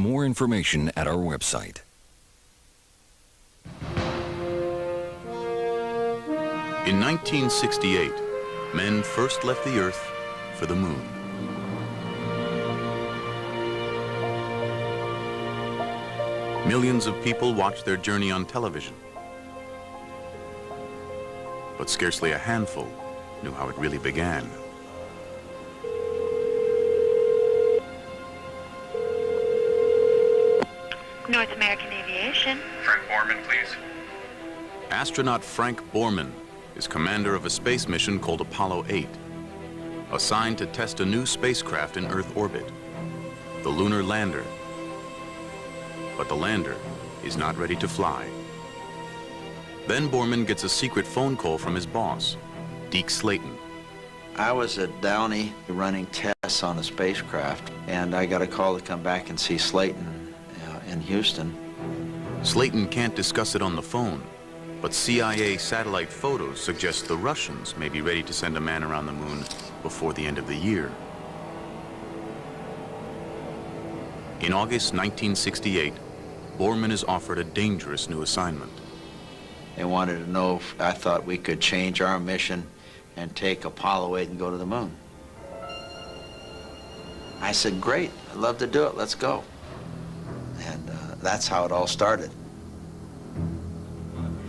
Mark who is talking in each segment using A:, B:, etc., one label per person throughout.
A: more information at our website.
B: In 1968, men first left the Earth for the Moon. Millions of people watched their journey on television. But scarcely a handful knew how it really began.
C: North American Aviation.
D: Frank Borman, please.
B: Astronaut Frank Borman is commander of a space mission called Apollo 8, assigned to test a new spacecraft in Earth orbit, the lunar lander. But the lander is not ready to fly. Then Borman gets a secret phone call from his boss, Deke Slayton.
E: I was at Downey running tests on a spacecraft, and I got a call to come back and see Slayton in Houston.
B: Slayton can't discuss it on the phone, but CIA satellite photos suggest the Russians may be ready to send a man around the moon before the end of the year. In August 1968, Borman is offered a dangerous new assignment.
E: They wanted to know if I thought we could change our mission and take Apollo 8 and go to the moon. I said, great, I'd love to do it, let's go. And that's how it all started.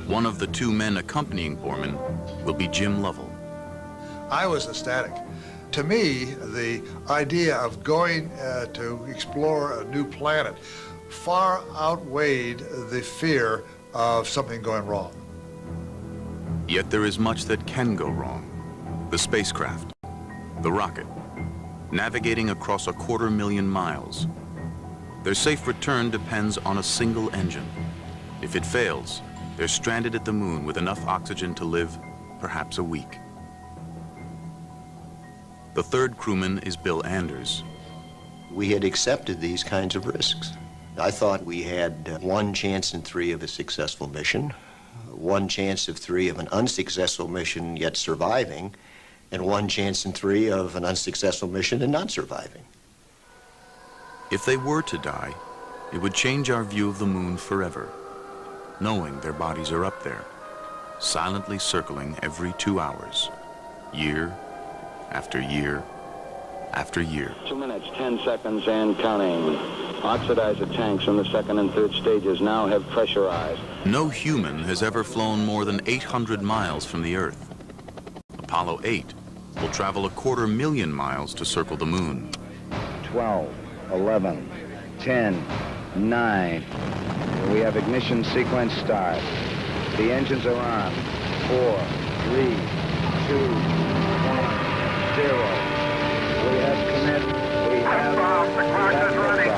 B: One of the two men accompanying Borman will be Jim Lovell.
F: I was ecstatic. To me, the idea of going to explore a new planet far outweighed the fear of something going wrong.
B: Yet there is much that can go wrong. The spacecraft, the rocket, navigating across 250,000 miles. Their safe return depends on a single engine. If it fails, they're stranded at the moon with enough oxygen to live perhaps a week. The third crewman is Bill Anders.
G: We had accepted these kinds of risks. I thought we had 1 chance in 3 of a successful mission, 1 chance of 3 of an unsuccessful mission yet surviving, and 1 chance in 3 of an unsuccessful mission and not surviving.
B: If they were to die, it would change our view of the moon forever, knowing their bodies are up there, silently circling every 2 hours, year after year after year.
H: 2 minutes, 10 seconds and counting. Oxidizer tanks in the second and third stages now have pressurized.
B: No human has ever flown more than 800 miles from the Earth. Apollo 8 will travel 250,000 miles to circle the moon.
H: 12, 11, 10, 9. We have ignition sequence start. The engines are on. 4, 3, 2, 1, 0. We have commit. We have
D: the clock is running.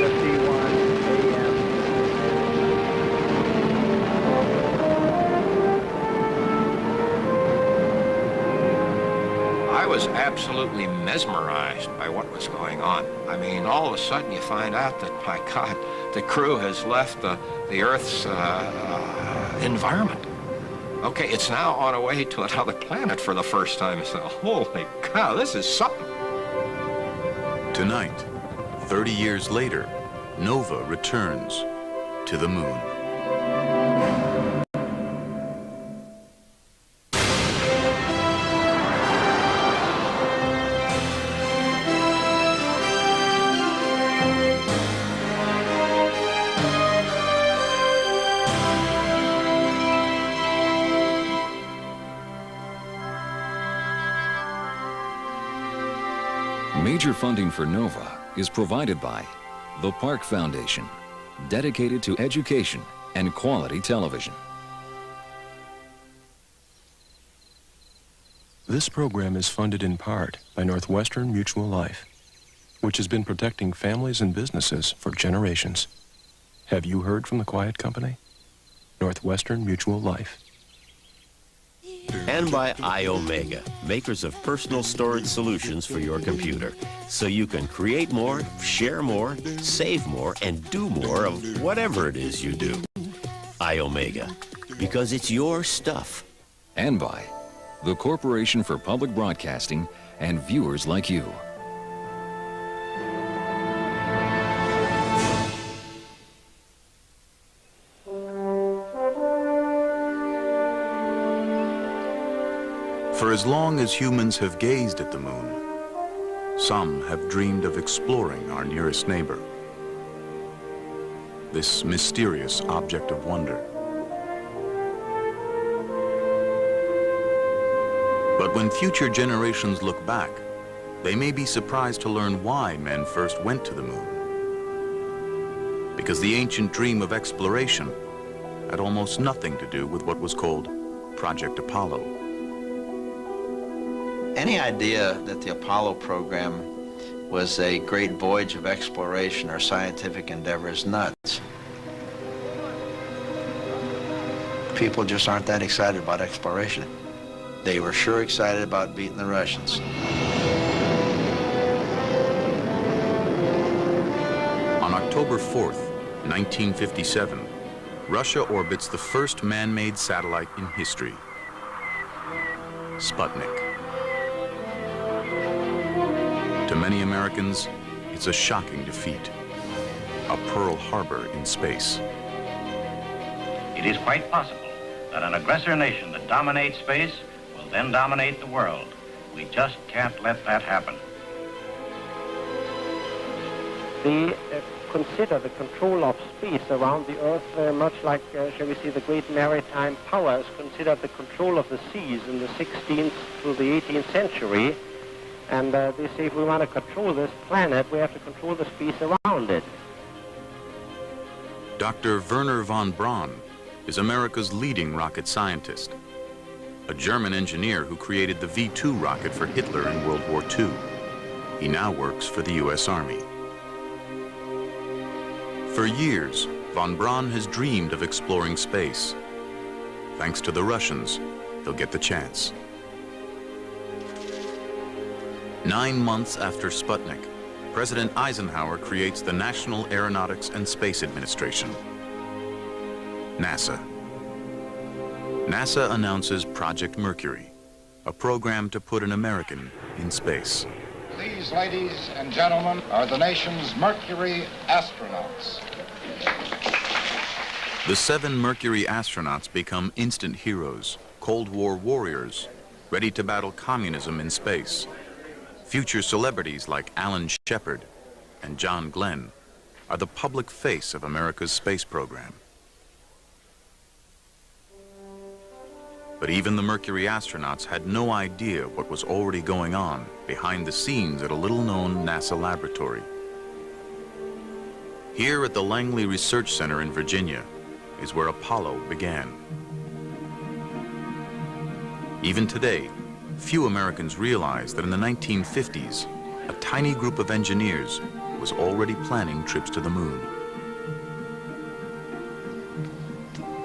H: 51 a.m.
I: I was absolutely mesmerized by what was going on. I mean, all of a sudden you find out that, my God, the crew has left the Earth's environment. Okay, it's now on a way to another planet for the first time. So, holy cow, this is something.
B: Tonight, 30 years later, Nova returns to the moon.
A: Major funding for NOVA is provided by the Park Foundation, dedicated to education and quality television.
J: This program is funded in part by Northwestern Mutual Life, which has been protecting families and businesses for generations. Have you heard from the Quiet Company? Northwestern Mutual Life.
K: And by iOmega, makers of personal storage solutions for your computer, so you can create more, share more, save more, and do more of whatever it is you do. iOmega, because it's your stuff.
A: And by the Corporation for Public Broadcasting and viewers like you.
B: For as long as humans have gazed at the moon, some have dreamed of exploring our nearest neighbor, this mysterious object of wonder. But when future generations look back, they may be surprised to learn why men first went to the moon. Because the ancient dream of exploration had almost nothing to do with what was called Project Apollo.
E: Any idea that the Apollo program was a great voyage of exploration or scientific endeavor is nuts. People just aren't that excited about exploration. They were sure excited about beating the Russians.
B: On October 4th, 1957, Russia orbits the first man-made satellite in history, Sputnik. To many Americans, it's a shocking defeat, a Pearl Harbor in space.
L: It is quite possible that an aggressor nation that dominates space will then dominate the world. We just can't let that happen.
M: They consider the control of space around the Earth very much like, shall we say, the great maritime powers considered the control of the seas in the 16th to the 18th century. And they say if we want to control this planet, we have to control the space around it.
B: Dr. Wernher von Braun is America's leading rocket scientist, a German engineer who created the V-2 rocket for Hitler in World War II. He now works for the U.S. Army. For years, von Braun has dreamed of exploring space. Thanks to the Russians, he'll get the chance. 9 months after Sputnik, President Eisenhower creates the National Aeronautics and Space Administration, NASA. NASA announces Project Mercury, a program to put an American in space.
N: These, ladies and gentlemen, are the nation's Mercury astronauts.
B: The 7 Mercury astronauts become instant heroes, Cold War warriors, ready to battle communism in space. Future celebrities like Alan Shepard and John Glenn are the public face of America's space program. But even the Mercury astronauts had no idea what was already going on behind the scenes at a little-known NASA laboratory. Here at the Langley Research Center in Virginia is where Apollo began. Even today, few Americans realize that in the 1950s, a tiny group of engineers was already planning trips to the moon.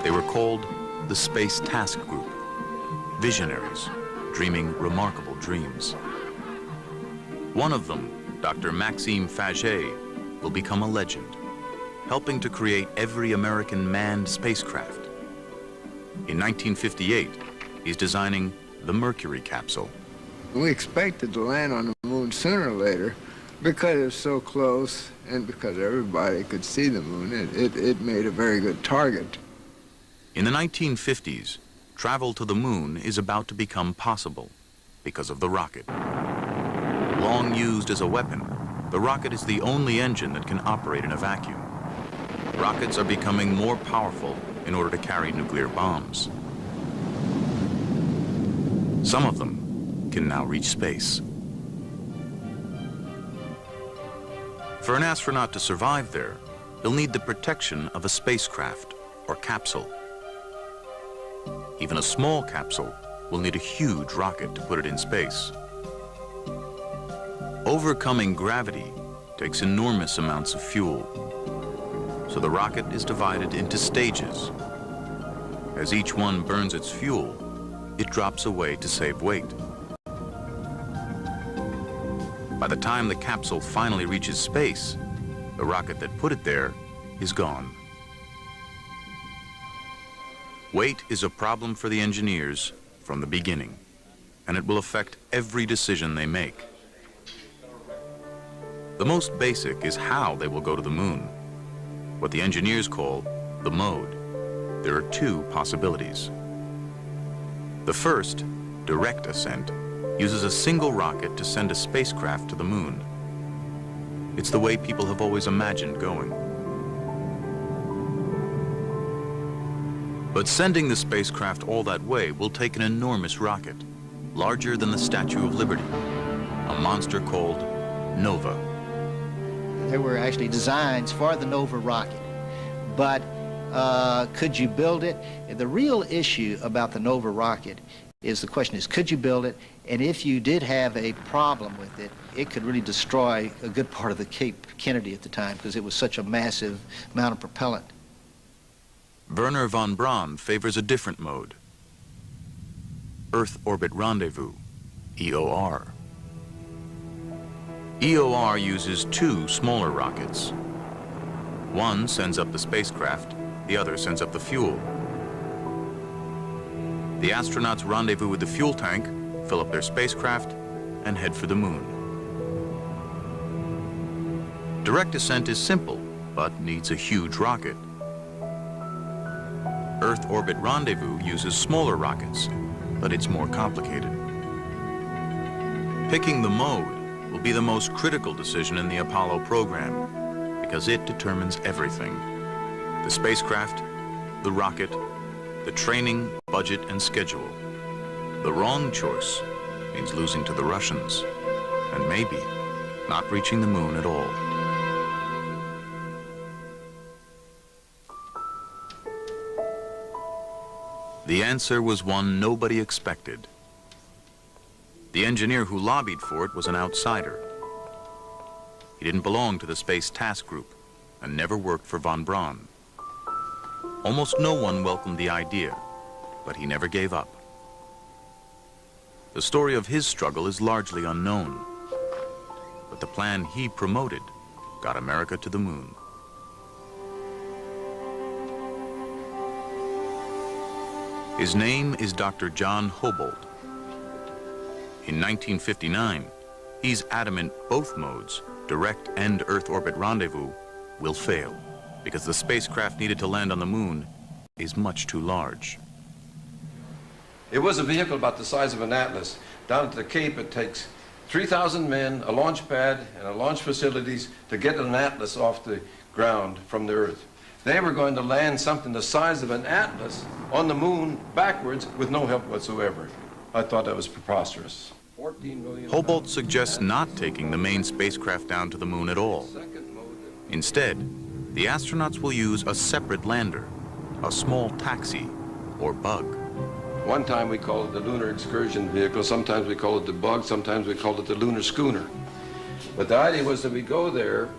B: They were called the Space Task Group, visionaries dreaming remarkable dreams. One of them, Dr. Maxime Faget, will become a legend, helping to create every American manned spacecraft. In 1958, he's designing the Mercury capsule.
O: We expected to land on the moon sooner or later because it was so close and because everybody could see the moon. It made a very good target.
B: In the 1950s, travel to the moon is about to become possible because of the rocket. Long used as a weapon, the rocket is the only engine that can operate in a vacuum. Rockets are becoming more powerful in order to carry nuclear bombs. Some of them can now reach space. For an astronaut to survive there, he'll need the protection of a spacecraft or capsule. Even a small capsule will need a huge rocket to put it in space. Overcoming gravity takes enormous amounts of fuel, so the rocket is divided into stages. As each one burns its fuel, it drops away to save weight. By the time the capsule finally reaches space, the rocket that put it there is gone. Weight is a problem for the engineers from the beginning, and it will affect every decision they make. The most basic is how they will go to the moon, what the engineers call the mode. There are 2 possibilities. The first direct ascent, uses a single rocket to send a spacecraft to the moon. It's the way people have always imagined going. But sending the spacecraft all that way will take an enormous rocket, larger than the Statue of Liberty, a monster called Nova.
P: There were actually designs for the Nova rocket, but could you build it? The real issue about the Nova rocket is the question is, could you build it? And if you did have a problem with it, it could really destroy a good part of the Cape Kennedy at the time because it was such a massive amount of propellant.
B: Wernher von Braun favors a different mode, Earth Orbit Rendezvous, EOR. EOR uses two smaller rockets. One sends up the spacecraft, the other sends up the fuel. The astronauts rendezvous with the fuel tank, fill up their spacecraft, and head for the moon. Direct ascent is simple, but needs a huge rocket. Earth Orbit Rendezvous uses smaller rockets, but it's more complicated. Picking the mode will be the most critical decision in the Apollo program, because it determines everything. The spacecraft, the rocket, the training, budget, and schedule. The wrong choice means losing to the Russians, and maybe not reaching the moon at all. The answer was one nobody expected. The engineer who lobbied for it was an outsider. He didn't belong to the Space Task Group and never worked for von Braun. Almost no one welcomed the idea, but he never gave up. The story of his struggle is largely unknown, but the plan he promoted got America to the moon. His name is Dr. John Hobolt. In 1959, he's adamant both modes, direct and Earth Orbit Rendezvous, will fail because the spacecraft needed to land on the moon is much too large.
Q: It was a vehicle about the size of an Atlas. Down at the Cape, it takes 3,000 men, a launch pad, and a launch facilities to get an Atlas off the ground from the Earth. They were going to land something the size of an Atlas on the moon backwards with no help whatsoever. I thought that was preposterous. 14 million
B: Hobolt suggests not taking the main spacecraft down to the moon at all. Instead, the astronauts will use a separate lander, a small taxi or bug.
Q: One time we called it the Lunar Excursion Vehicle, sometimes we call it the bug, sometimes we called it the Lunar Schooner. But the idea was that we go there,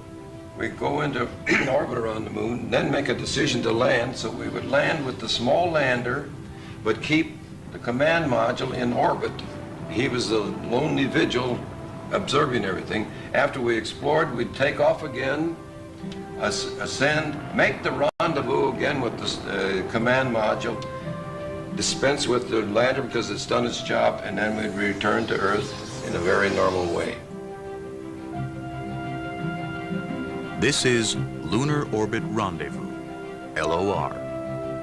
Q: we go into orbit around the moon, then make a decision to land, so we would land with the small lander, but keep the command module in orbit. He was the lonely vigil observing everything. After we explored, we'd take off again, ascend, make the rendezvous again with the command module, dispense with the lander because it's done its job, and then we'd return to Earth in a very normal way.
B: This is Lunar Orbit Rendezvous, LOR.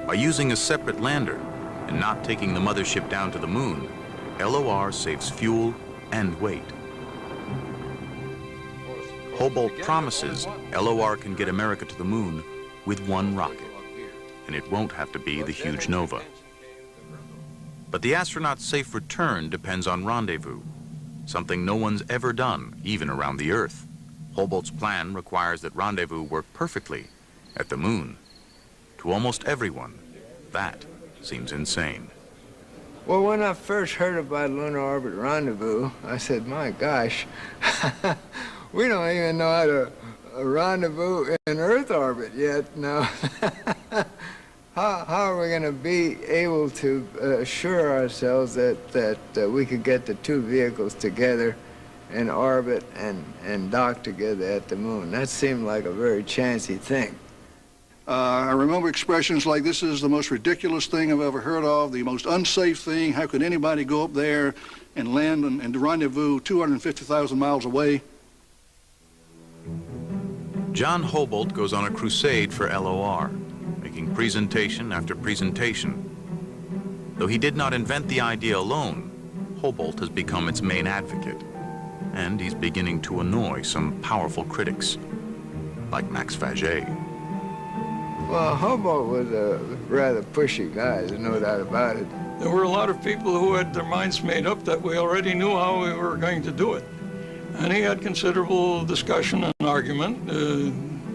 B: By using a separate lander and not taking the mothership down to the moon, LOR saves fuel and weight. Hobolt promises LOR can get America to the moon with one rocket, and it won't have to be the huge Nova. But the astronauts' safe return depends on rendezvous, something no one's ever done, even around the Earth. Hobolt's plan requires that rendezvous work perfectly at the moon. To almost everyone, that seems insane.
O: Well, when I first heard about Lunar Orbit Rendezvous, I said, my gosh, we don't even know how to rendezvous in Earth orbit yet. Now, how are we going to be able to assure ourselves that we could get the two vehicles together in orbit and dock together at the moon? That seemed like a very chancy thing.
R: I remember expressions like, this is the most ridiculous thing I've ever heard of, the most unsafe thing. How could anybody go up there and land and rendezvous 250,000 miles away?
B: John Hobolt goes on a crusade for LOR, making presentation after presentation. Though he did not invent the idea alone, Hobart has become its main advocate, and he's beginning to annoy some powerful critics, like Max Faget.
O: Well, Hobart was a rather pushy guy, there's no doubt about it.
S: There were a lot of people who had their minds made up that we already knew how we were going to do it. And he had considerable discussion and argument,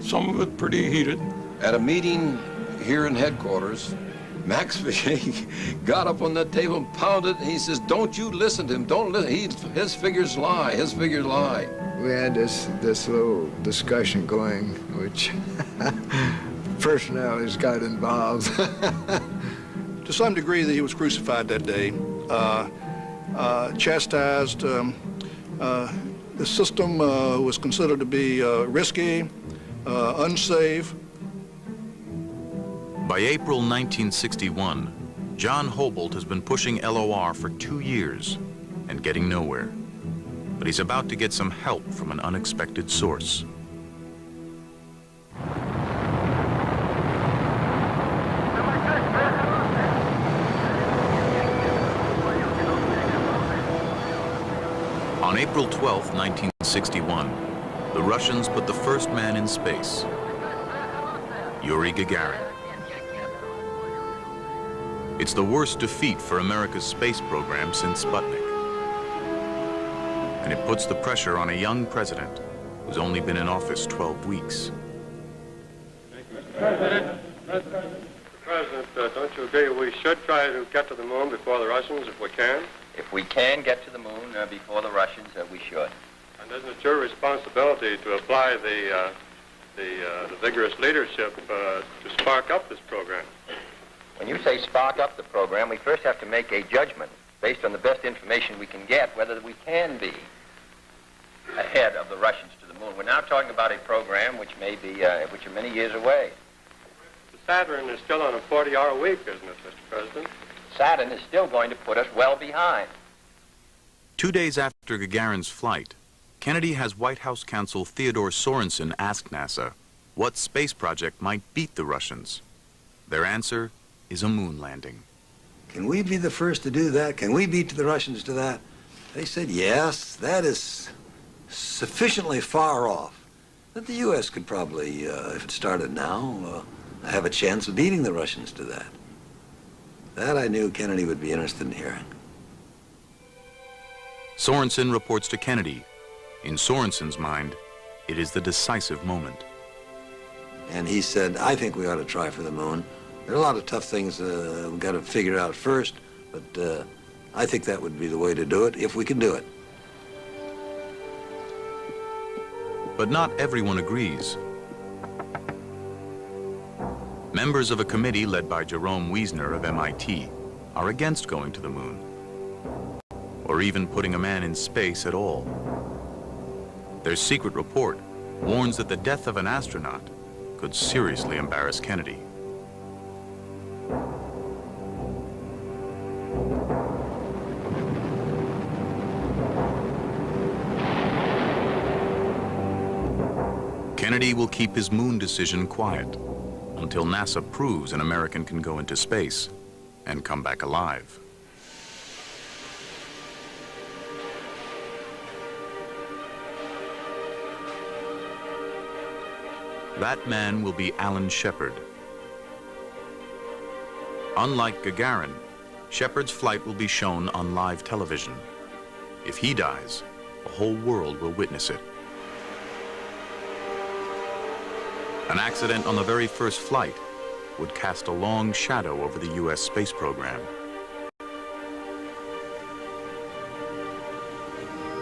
S: some of it pretty heated.
Q: At a meeting here in headquarters, Max Faget got up on that table and pounded, and he says, "Don't you listen to him, don't listen, his figures lie, his figures lie."
O: We had this little discussion going, which personalities got involved.
R: To some degree, that he was crucified that day, chastised. The system was considered to be risky, unsafe.
B: By April 1961, John Hobart has been pushing LOR for 2 years and getting nowhere. But he's about to get some help from an unexpected source. On April 12, 1961, the Russians put the first man in space, Yuri Gagarin. It's the worst defeat for America's space program since Sputnik. And it puts the pressure on a young president who's only been in office 12 weeks.
T: Mr. President, don't you agree we should try to get to the moon before the Russians if we can?
U: If we can get to the moon before the Russians, we should.
T: And isn't it your responsibility to apply the vigorous leadership to spark up this program?
U: When you say spark up the program, we first have to make a judgment based on the best information we can get whether we can be ahead of the Russians to the moon. We're now talking about a program which may be, which are many years away.
T: The Saturn is still on a 40-hour week, isn't it, Mr. President?
U: Saturn is still going to put us well behind.
B: 2 days after Gagarin's flight, Kennedy has White House counsel Theodore Sorensen ask NASA what space project might beat the Russians. Their answer is a moon landing.
V: Can we be the first to do that? Can we beat the Russians to that? They said, yes, that is sufficiently far off that the U.S. could probably, if it started now, have a chance of beating the Russians to that. That I knew Kennedy would be interested in hearing.
B: Sorensen reports to Kennedy. In Sorensen's mind, it is the decisive moment.
V: And he said, I think we ought to try for the moon. There are a lot of tough things we've got to figure out first, but I think that would be the way to do it, if we can do it.
B: But not everyone agrees. Members of a committee led by Jerome Wiesner of MIT are against going to the moon, or even putting a man in space at all. Their secret report warns that the death of an astronaut could seriously embarrass Kennedy. Kennedy will keep his moon decision quiet until NASA proves an American can go into space and come back alive. That man will be Alan Shepard. Unlike Gagarin, Shepard's flight will be shown on live television. If he dies, the whole world will witness it. An accident on the very first flight would cast a long shadow over the U.S. space program.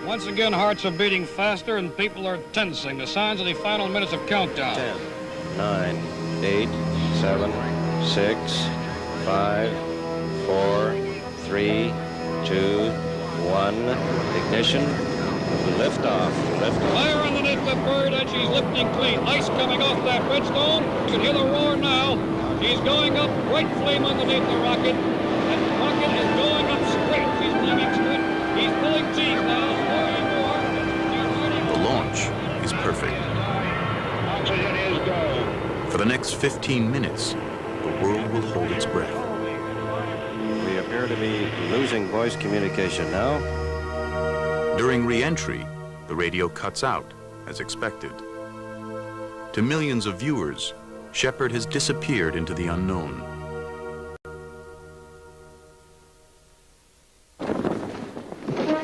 W: Once again, hearts are beating faster and people are tensing. The signs of the final minutes of countdown.
H: 10, 9, 8, 7, 6, 5, 4, 3, 2, 1. Ignition. Lift off. Lift off.
W: Fire underneath the bird, and she's lifting clean. Ice coming off that redstone. You can hear the roar now. She's going up, bright flame underneath the rocket. That rocket is going up straight. She's leaving straight. He's pulling teeth now.
B: The launch is perfect.
H: Oxygen is go.
B: For the next 15 minutes, the world will hold its breath.
H: We have
C: appear to be losing voice communication now.
B: During re-entry, the radio cuts out, as expected. To millions of viewers, Shepard has disappeared into the unknown.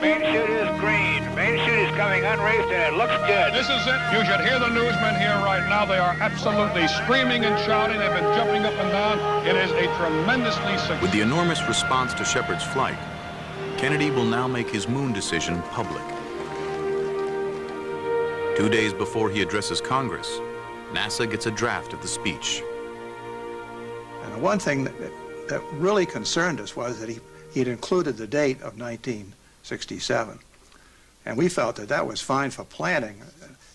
F: Main chute is green. Main chute is coming unreefed and it looks good.
W: This is it. You should hear the newsmen here right now. They are absolutely screaming and shouting. They've been jumping up and down. It is a tremendously successful.
B: With the enormous response to Shepard's flight, Kennedy will now make his moon decision public. 2 days before he addresses Congress, NASA gets a draft of the speech.
R: And the one thing that really concerned us was that he had included the date of 1967. And we felt that that was fine for planning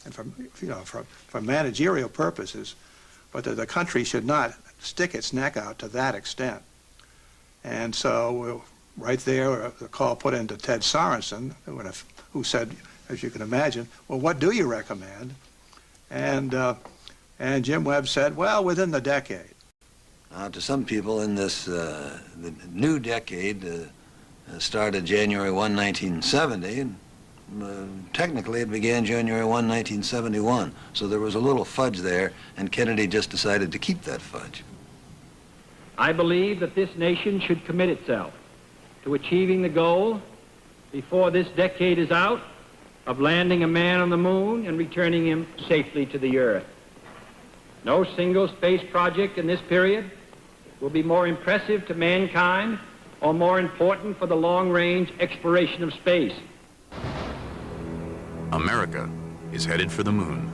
R: and for managerial purposes, but that the country should not stick its neck out to that extent. And so right there, the call put into Ted Sorensen, who said, as you can imagine, well, what do you recommend? And Jim Webb said, well, within the decade.
V: To some people in this the new decade started January 1, 1970, and technically it began January 1, 1971. So there was a little fudge there, and Kennedy just decided to keep that fudge.
G: I believe that this nation should commit itself to achieving the goal before this decade is out of landing a man on the moon and returning him safely to the Earth. No single space project in this period will be more impressive to mankind or more important for the long-range exploration of space.
B: America is headed for the moon.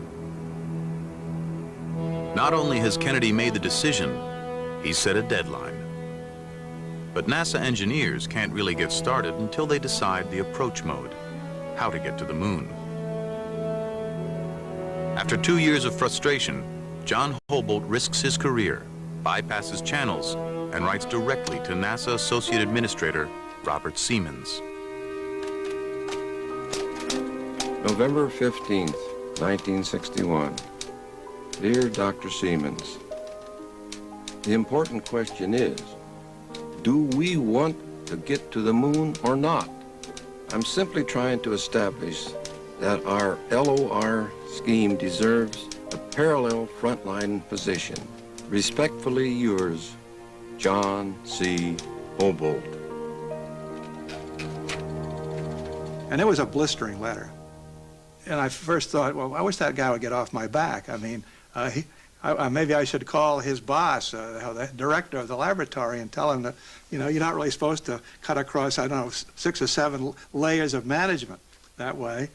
B: Not only has Kennedy made the decision, he's set a deadline. But NASA engineers can't really get started until they decide the approach mode, how to get to the moon. After 2 years of frustration, John Hobolt risks his career, bypasses channels, and writes directly to NASA Associate Administrator Robert Siemens.
Q: November 15th, 1961. Dear Dr. Siemens, the important question is, do we want to get to the moon or not? I'm simply trying to establish that our LOR scheme deserves a parallel frontline position. Respectfully yours, John C. Hobolt.
R: And it was a blistering letter. And I first thought, well, I wish that guy would get off my back. I mean, maybe I should call his boss, the director of the laboratory, and tell him that, you know, you're not really supposed to cut across, I don't know, 6 or 7 layers of management that way.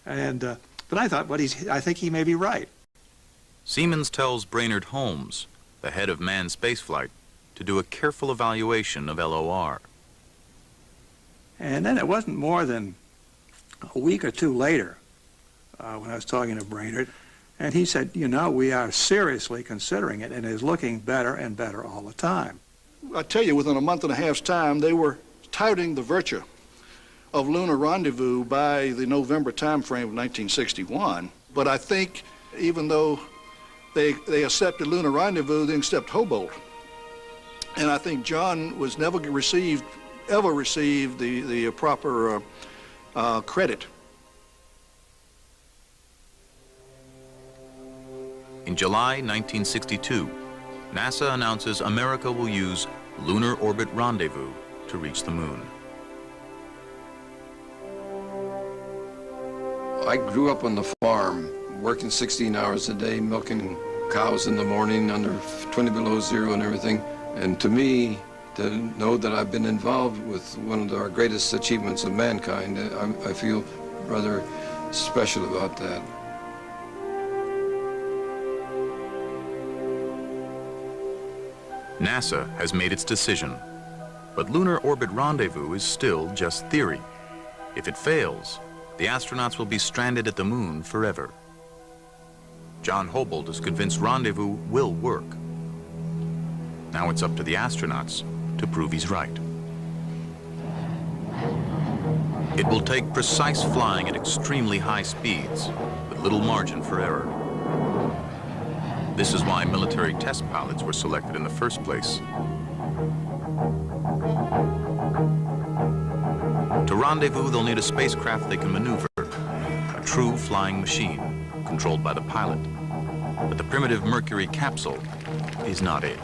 R: And, but I thought, I think he may be right.
B: Siemens tells Brainerd Holmes, the head of manned spaceflight, to do a careful evaluation of LOR.
R: And then it wasn't more than a week or 2 later when I was talking to Brainerd, and he said, you know, we are seriously considering it, and it is looking better and better all the time. I tell you, within a month and a half's time, they were touting the virtue of lunar rendezvous by the November time frame of 1961. But I think even though they accepted lunar rendezvous, they accepted Hobolt. And I think John was never received the proper credit.
B: In July 1962, NASA announces America will use Lunar Orbit Rendezvous to reach the moon.
Q: I grew up on the farm, working 16 hours a day, milking cows in the morning under 20 below zero and everything. And to me, to know that I've been involved with one of our greatest achievements of mankind, I feel rather special about that.
B: NASA has made its decision, but Lunar Orbit Rendezvous is still just theory. If it fails, the astronauts will be stranded at the moon forever. John Hobolt is convinced Rendezvous will work. Now it's up to the astronauts to prove he's right. It will take precise flying at extremely high speeds, with little margin for error. This is why military test pilots were selected in the first place. rendezvous, they'll need a spacecraft they can maneuver, a true flying machine controlled by the pilot. But the primitive Mercury capsule is not it.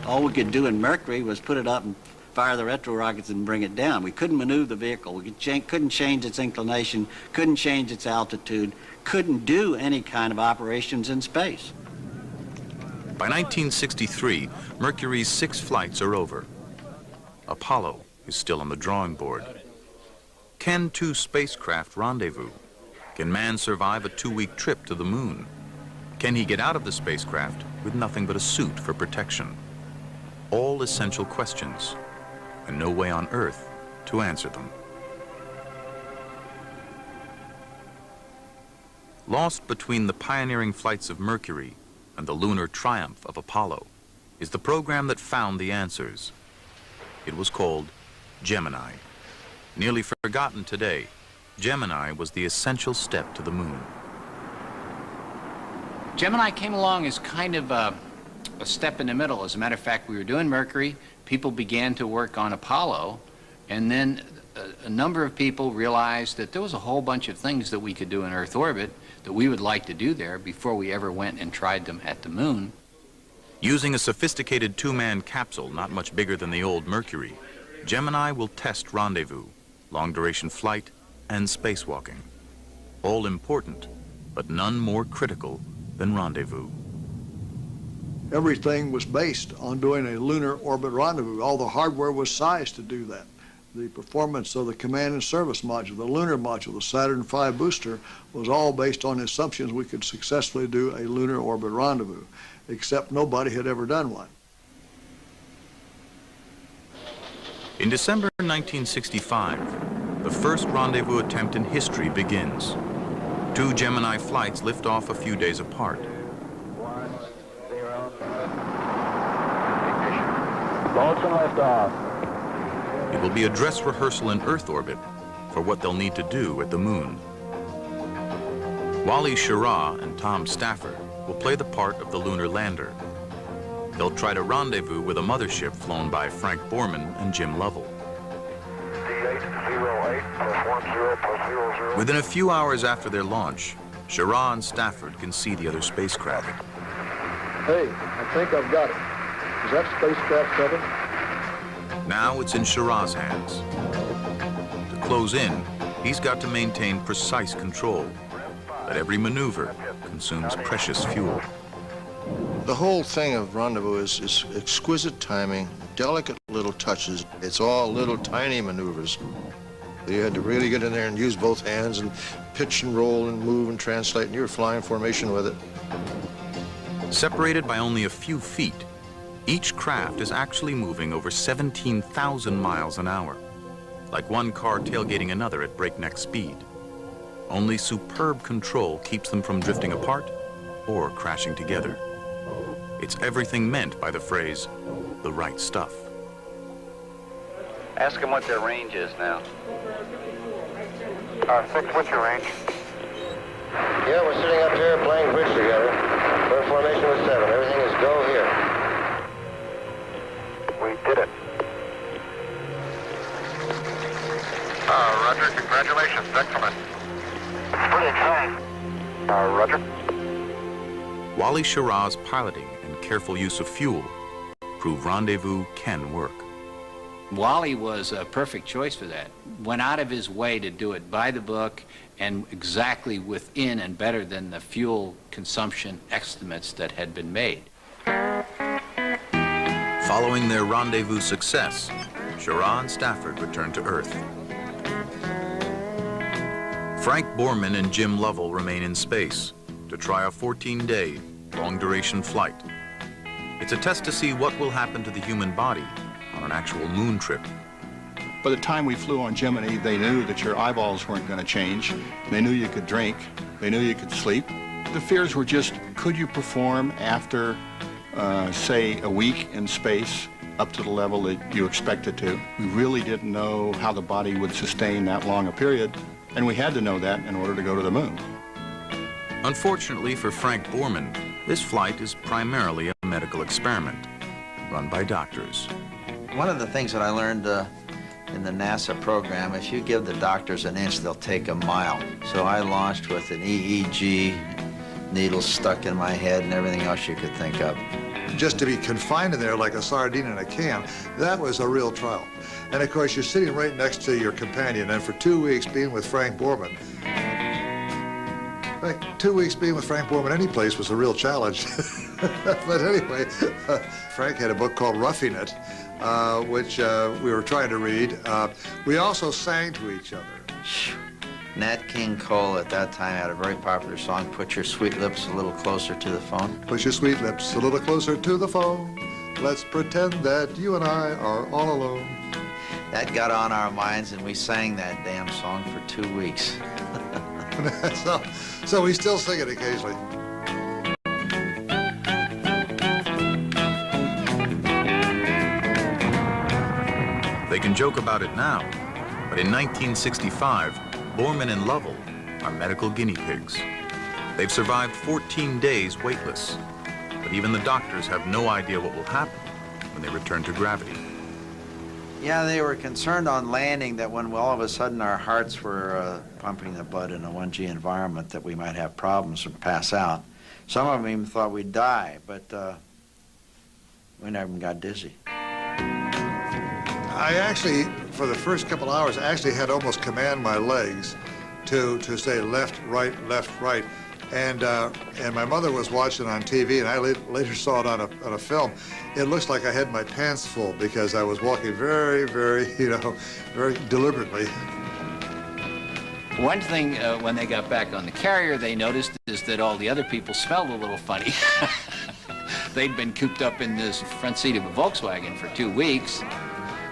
D: All we could do in Mercury was put it up and fire the retro rockets and bring it down. We couldn't maneuver the vehicle. We couldn't change its inclination, couldn't change its altitude, couldn't do any kind of operations in space.
B: By 1963, Mercury's 6 flights are over. Apollo is still on the drawing board. Can 2 spacecraft rendezvous? Can man survive a 2-week trip to the moon? Can he get out of the spacecraft with nothing but a suit for protection? All essential questions, and no way on Earth to answer them. Lost between the pioneering flights of Mercury and the lunar triumph of Apollo is the program that found the answers. It was called Gemini. Nearly forgotten today, Gemini was the essential step to the moon.
I: Gemini came along as kind of a step in the middle. As a matter of fact, we were doing Mercury, people began to work on Apollo, and then a number of people realized that there was a whole bunch of things that we could do in Earth orbit that we would like to do there before we ever went and tried them at the moon.
B: Using a sophisticated 2-man capsule not much bigger than the old Mercury, Gemini will test rendezvous, long-duration flight, and spacewalking. All important, but none more critical than rendezvous.
J: Everything was based on doing a lunar orbit rendezvous. All the hardware was sized to do that. The performance of the command and service module, the lunar module, the Saturn V booster was all based on assumptions we could successfully do a lunar orbit rendezvous, except nobody had ever done one.
B: In December 1965, the first rendezvous attempt in history begins. 2 Gemini flights lift off a few days apart.
F: Launch and lift off.
B: It will be a dress rehearsal in Earth orbit for what they'll need to do at the moon. Wally Schirra and Tom Stafford will play the part of the lunar lander. They'll try to rendezvous with a mothership flown by Frank Borman and Jim Lovell. Within a few hours after their launch, Schirra and Stafford can see the other spacecraft.
J: Hey, I think I've got it. Is that spacecraft 7?
B: Now it's in Schirra's hands. To close in, he's got to maintain precise control, that every maneuver consumes precious fuel.
X: The whole thing of rendezvous is exquisite timing, delicate little touches. It's all little tiny maneuvers. You had to really get in there and use both hands and pitch and roll and move and translate, and you were flying formation with it.
B: Separated by only a few feet, each craft is actually moving over 17,000 miles an hour, like one car tailgating another at breakneck speed. Only superb control keeps them from drifting apart or crashing together. It's everything meant by the phrase, the right stuff.
U: Ask them what their range is now.
F: 6, what's your range?
C: Yeah, we're sitting up here playing bridge together. We're in formation with 7. Everything is go here.
F: We did it. Roger, congratulations. Excellent. Pretty exciting. Roger.
B: Wally Schirra's piloting and careful use of fuel prove rendezvous can work.
I: Wally was a perfect choice for that. Went out of his way to do it by the book and exactly within and better than the fuel consumption estimates that had been made.
B: Following their rendezvous success, Schirra and Stafford returned to Earth. Frank Borman and Jim Lovell remain in space to try a 14-day, long-duration flight. It's a test to see what will happen to the human body on an actual moon trip.
Y: By the time we flew on Gemini, they knew that your eyeballs weren't going to change. They knew you could drink. They knew you could sleep. The fears were just, could you perform after, say, a week in space up to the level that you expected to? We really didn't know how the body would sustain that long a period, and we had to know that in order to go to the moon.
B: Unfortunately for Frank Borman, this flight is primarily a medical experiment run by doctors.
E: One of the things that I learned in the NASA program, if you give the doctors an inch, they'll take a mile. So I launched with an EEG, needles stuck in my head and everything else you could think of.
J: Just to be confined in there like a sardine in a can, that was a real trial. And of course, you're sitting right next to your companion, and for 2 weeks being with Frank Borman, 2 weeks being with Frank Borman any place was a real challenge. But anyway, Frank had a book called Roughing It, which we were trying to read. We also sang to each other.
E: Nat King Cole at that time had a very popular song, Put Your Sweet Lips a Little Closer to the Phone.
J: Put your sweet lips a little closer to the phone. Let's pretend that you and I are all alone.
E: That got on our minds, and we sang that damn song for 2 weeks.
J: So we still sing it occasionally.
B: They can joke about it now, but in 1965, Borman and Lovell are medical guinea pigs. They've survived 14 days weightless, but even the doctors have no idea what will happen when they return to gravity.
E: Yeah, they were concerned on landing that when all of a sudden our hearts were pumping the blood in a 1G environment that we might have problems or pass out. Some of them even thought we'd die, but we never even got dizzy.
J: I actually, for the first couple hours, actually had to almost command my legs to say left, right, left, right. And my mother was watching on TV, and I later saw it on a film. It looks like I had my pants full because I was walking very, very, very deliberately.
I: One thing when they got back on the carrier they noticed is that all the other people smelled a little funny. They'd been cooped up in this front seat of a Volkswagen for 2 weeks.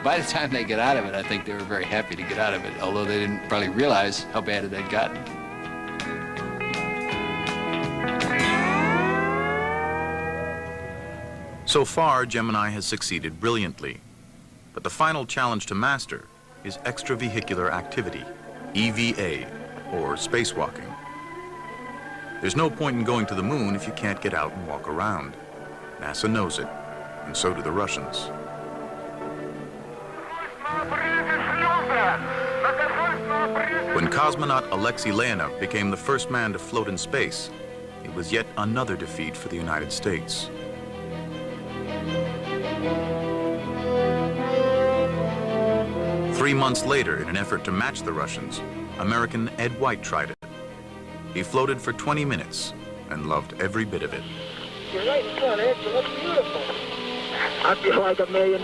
I: By the time they get out of it, I think they were very happy to get out of it, although they didn't probably realize how bad it had gotten.
B: So far, Gemini has succeeded brilliantly. But the final challenge to master is extravehicular activity, EVA, or spacewalking. There's no point in going to the moon if you can't get out and walk around. NASA knows it, and so do the Russians. When cosmonaut Alexei Leonov became the first man to float in space, it was yet another defeat for the United States. Three months later, in an effort to match the Russians, American Ed White tried it. He floated for 20 minutes and loved every bit of it.
A: You're right in front, Ed. You look beautiful. I feel like $1 million.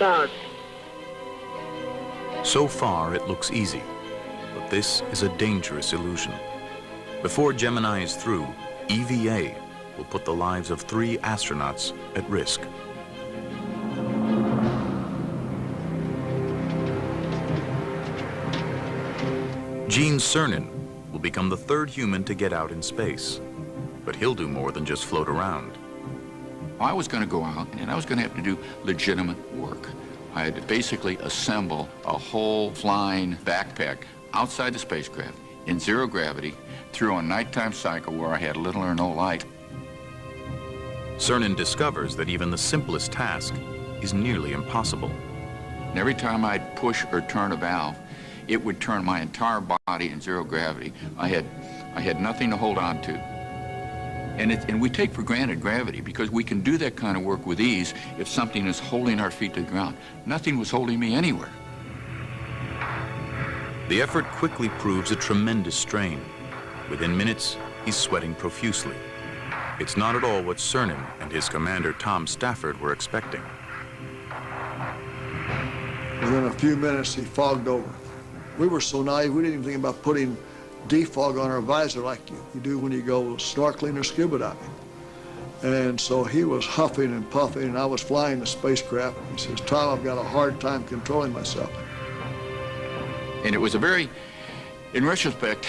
B: So far, it looks easy, but this is a dangerous illusion. Before Gemini is through, EVA will put the lives of 3 astronauts at risk. Gene Cernan will become the 3rd human to get out in space, but he'll do more than just float around.
K: I was going to go out, and I was going to have to do legitimate work. I had to basically assemble a whole flying backpack outside the spacecraft in 0 gravity through a nighttime cycle where I had little or no light.
B: Cernan discovers that even the simplest task is nearly impossible.
K: And every time I'd push or turn a valve, it would turn my entire body in 0 gravity. I had nothing to hold on to. And we take for granted gravity because we can do that kind of work with ease if something is holding our feet to the ground. Nothing was holding me anywhere.
B: The effort quickly proves a tremendous strain. Within minutes, he's sweating profusely. It's not at all what Cernan and his commander, Tom Stafford, were expecting.
J: Within a few minutes, he fogged over. We were so naive, we didn't even think about putting defog on our visor like you do when you go snorkeling or scuba diving. And so he was huffing and puffing, and I was flying the spacecraft. He says, Tom, I've got a hard time controlling myself.
K: And it was a very, in retrospect,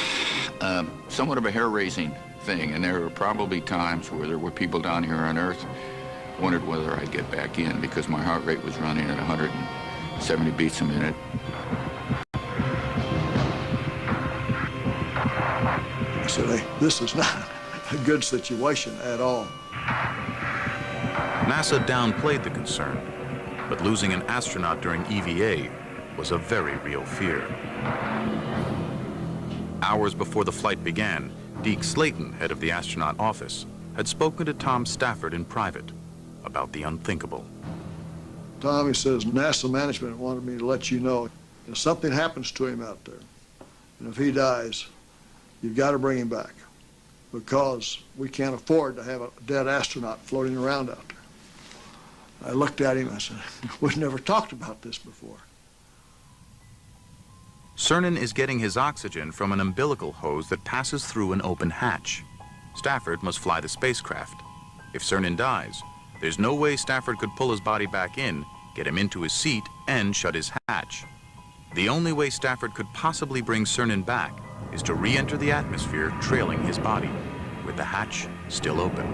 K: somewhat of a hair-raising thing. And there were probably times where there were people down here on Earth wondered whether I'd get back in because my heart rate was running at 170 beats a minute.
J: I said, hey, this is not a good situation at all.
B: NASA downplayed the concern, but losing an astronaut during EVA was a very real fear. Hours before the flight began, Deke Slayton, head of the astronaut office, had spoken to Tom Stafford in private about the unthinkable.
J: Tom, he says, NASA management wanted me to let you know if something happens to him out there, and if he dies, you've got to bring him back, because we can't afford to have a dead astronaut floating around out there. I looked at him and I said, we've never talked about this before.
B: Cernan is getting his oxygen from an umbilical hose that passes through an open hatch. Stafford must fly the spacecraft. If Cernan dies, there's no way Stafford could pull his body back in, get him into his seat, and shut his hatch. The only way Stafford could possibly bring Cernan back is to re-enter the atmosphere trailing his body, with the hatch still open.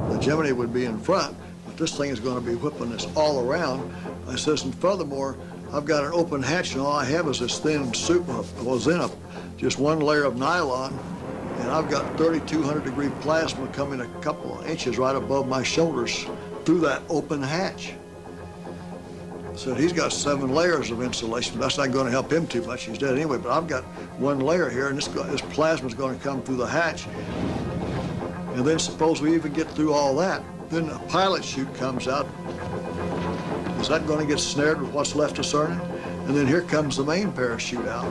J: The Gemini would be in front, but this thing is going to be whipping us all around. I says, and furthermore, I've got an open hatch, and all I have is this thin suit, was in just one layer of nylon, and I've got 3,200-degree plasma coming a couple of inches right above my shoulders through that open hatch. So he's got 7 layers of insulation. That's not going to help him too much. He's dead anyway, but I've got 1 layer here, and this plasma is going to come through the hatch. And then suppose we even get through all that, then a pilot chute comes out. Is that going to get snared with what's left of Cernan? And then here comes the main parachute out.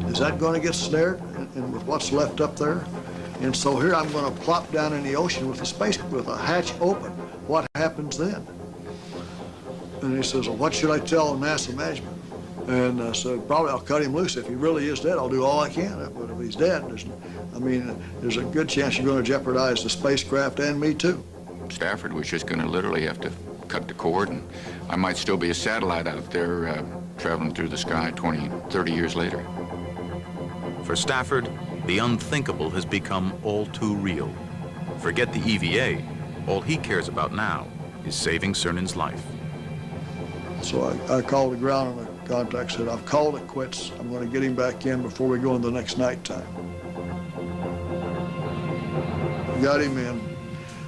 J: Is that going to get snared and with what's left up there? And so here I'm going to plop down in the ocean with a hatch open. What happens then? And he says, well, what should I tell NASA management? And I said, probably I'll cut him loose. If he really is dead, I'll do all I can. But if he's dead, there's a good chance you're going to jeopardize the spacecraft and me too.
K: Stafford was just going to literally have to cut the cord, and I might still be a satellite out there traveling through the sky 20, 30 years later.
B: For Stafford, the unthinkable has become all too real. Forget the EVA. All he cares about now is saving Cernan's life.
J: So I called the ground and the contact said, I've called it quits. I'm going to get him back in before we go in the next nighttime. Got him in.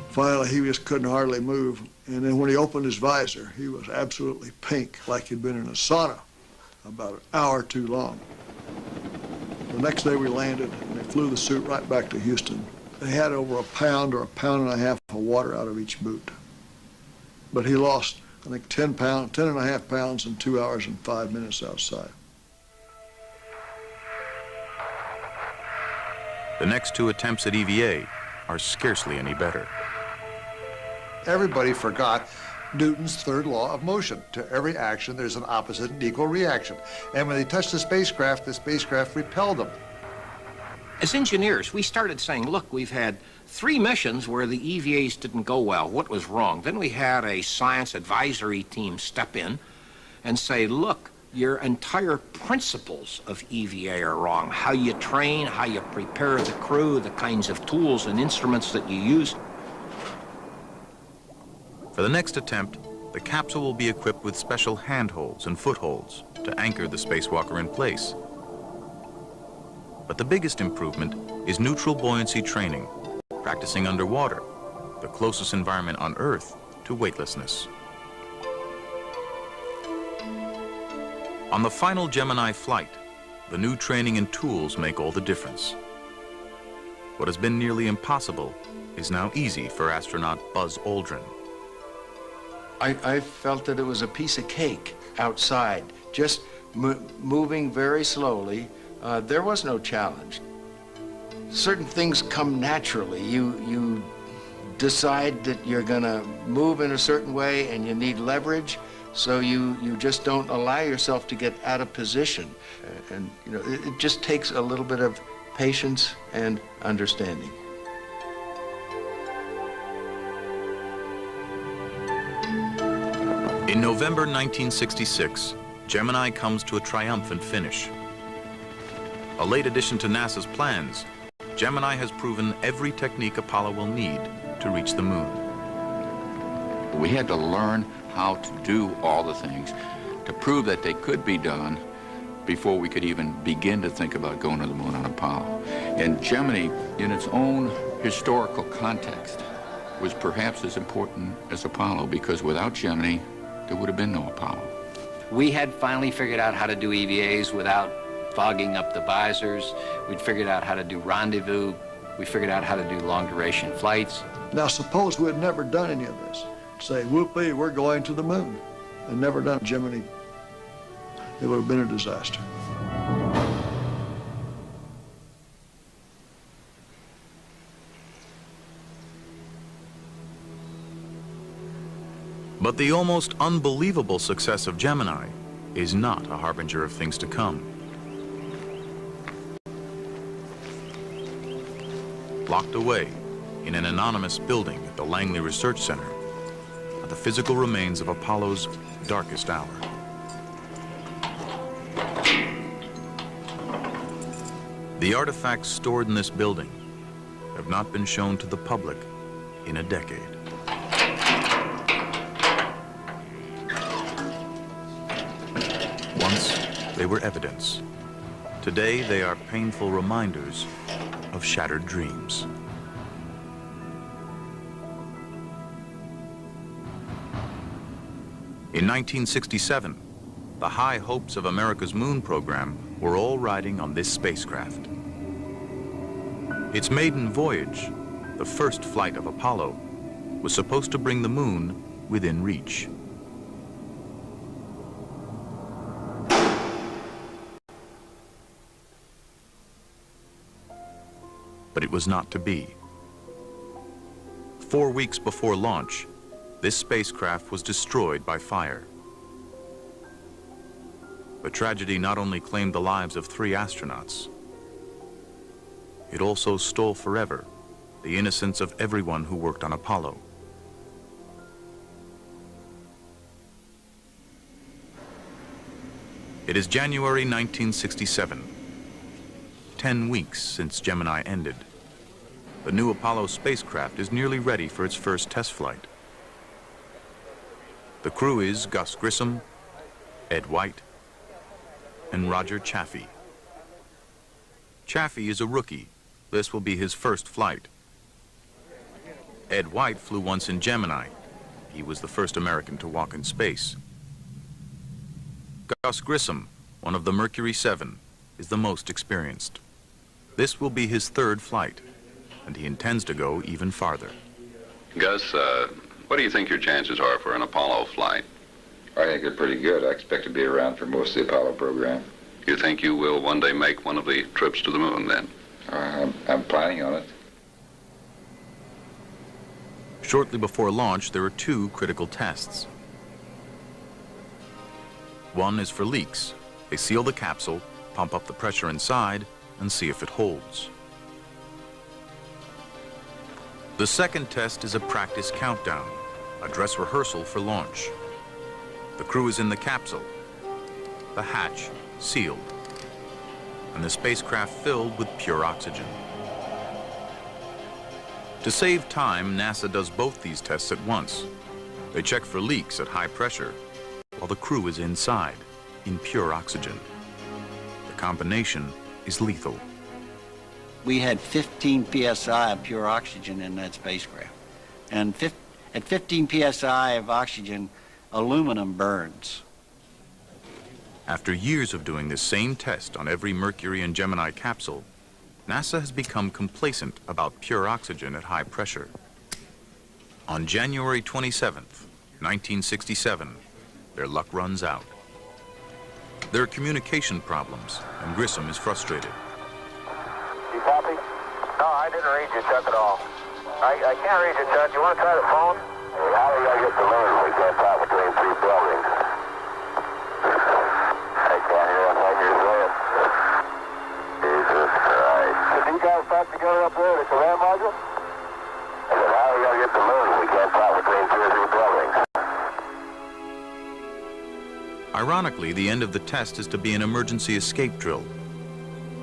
J: Finally, he just couldn't hardly move. And then when he opened his visor, he was absolutely pink, like he'd been in a sauna about an hour too long. The next day we landed, and they flew the suit right back to Houston. They had over a pound or a pound and a half of water out of each boot. But he lost, I think, 10.5 pounds in 2 hours and 5 minutes outside.
B: The next 2 attempts at EVA are scarcely any better.
V: Everybody forgot Newton's third law of motion. To every action, there's an opposite and equal reaction. And when they touched the spacecraft repelled them.
L: As engineers, we started saying, look, we've had 3 missions where the EVAs didn't go well. What was wrong? Then we had a science advisory team step in and say, look, your entire principles of EVA are wrong. How you train, how you prepare the crew, the kinds of tools and instruments that you use.
B: For the next attempt, the capsule will be equipped with special handholds and footholds to anchor the spacewalker in place. But the biggest improvement is neutral buoyancy training, practicing underwater, the closest environment on Earth to weightlessness. On the final Gemini flight, the new training and tools make all the difference. What has been nearly impossible is now easy for astronaut Buzz Aldrin.
M: I felt that it was a piece of cake outside, just moving very slowly. There was no challenge. Certain things come naturally. You decide that you're going to move in a certain way and you need leverage, so you just don't allow yourself to get out of position. And you know, it just takes a little bit of patience and understanding.
B: In November 1966, Gemini comes to a triumphant finish. A late addition to NASA's plans, Gemini has proven every technique Apollo will need to reach the moon.
K: We had to learn how to do all the things to prove that they could be done before we could even begin to think about going to the moon on Apollo. And Gemini, in its own historical context, was perhaps as important as Apollo, because without Gemini, there would have been no Apollo.
I: We had finally figured out how to do EVAs without fogging up the visors. We'd figured out how to do rendezvous. We figured out how to do long-duration flights.
J: Now, suppose we had never done any of this. Say, whoopee, we're going to the moon, and never done Gemini. It would have been a disaster.
B: But the almost unbelievable success of Gemini is not a harbinger of things to come. Locked away in an anonymous building at the Langley Research Center are the physical remains of Apollo's darkest hour. The artifacts stored in this building have not been shown to the public in a decade. Once, they were evidence. Today, they are painful reminders of shattered dreams. In 1967, the high hopes of America's moon program were all riding on this spacecraft. Its maiden voyage, the first flight of Apollo, was supposed to bring the moon within reach. But it was not to be. 4 weeks before launch, this spacecraft was destroyed by fire. The tragedy not only claimed the lives of 3 astronauts, it also stole forever the innocence of everyone who worked on Apollo. It is January 1967. 10 weeks since Gemini ended. The new Apollo spacecraft is nearly ready for its first test flight. The crew is Gus Grissom, Ed White, and Roger Chaffee. Chaffee is a rookie. This will be his first flight. Ed White flew once in Gemini. He was the first American to walk in space. Gus Grissom, one of the Mercury 7, is the most experienced. This will be his 3rd flight, and he intends to go even farther.
N: Gus, what do you think your chances are for an Apollo flight?
O: I think they're pretty good. I expect to be around for most of the Apollo program.
N: You think you will one day make one of the trips to the moon, then?
O: I'm planning on it.
B: Shortly before launch, there are 2 critical tests. One is for leaks. They seal the capsule, pump up the pressure inside, and see if it holds. The second test is a practice countdown, a dress rehearsal for launch. The crew is in the capsule, the hatch sealed, and the spacecraft filled with pure oxygen. To save time, NASA does both these tests at once. They check for leaks at high pressure, while the crew is inside, in pure oxygen. The combination is lethal.
D: We had 15 psi of pure oxygen in that spacecraft. And at 15 psi of oxygen, aluminum burns.
B: After years of doing this same test on every Mercury and Gemini capsule, NASA has become complacent about pure oxygen at high pressure. On January 27th, 1967, their luck runs out. There are communication problems, and Grissom is frustrated.
A: You copy? No, I didn't read your Chuck at all. I can't read your Chuck. You want to try the phone?
C: Hey, how do I get the moon? We can't talk between 3 buildings. I can't hear a thing you're saying. Jesus Christ.
A: Did you guys talk together up there at the command module?
C: I said, how are we going to get the moon? We can't talk between 2 or 3 buildings.
B: Ironically, the end of the test is to be an emergency escape drill,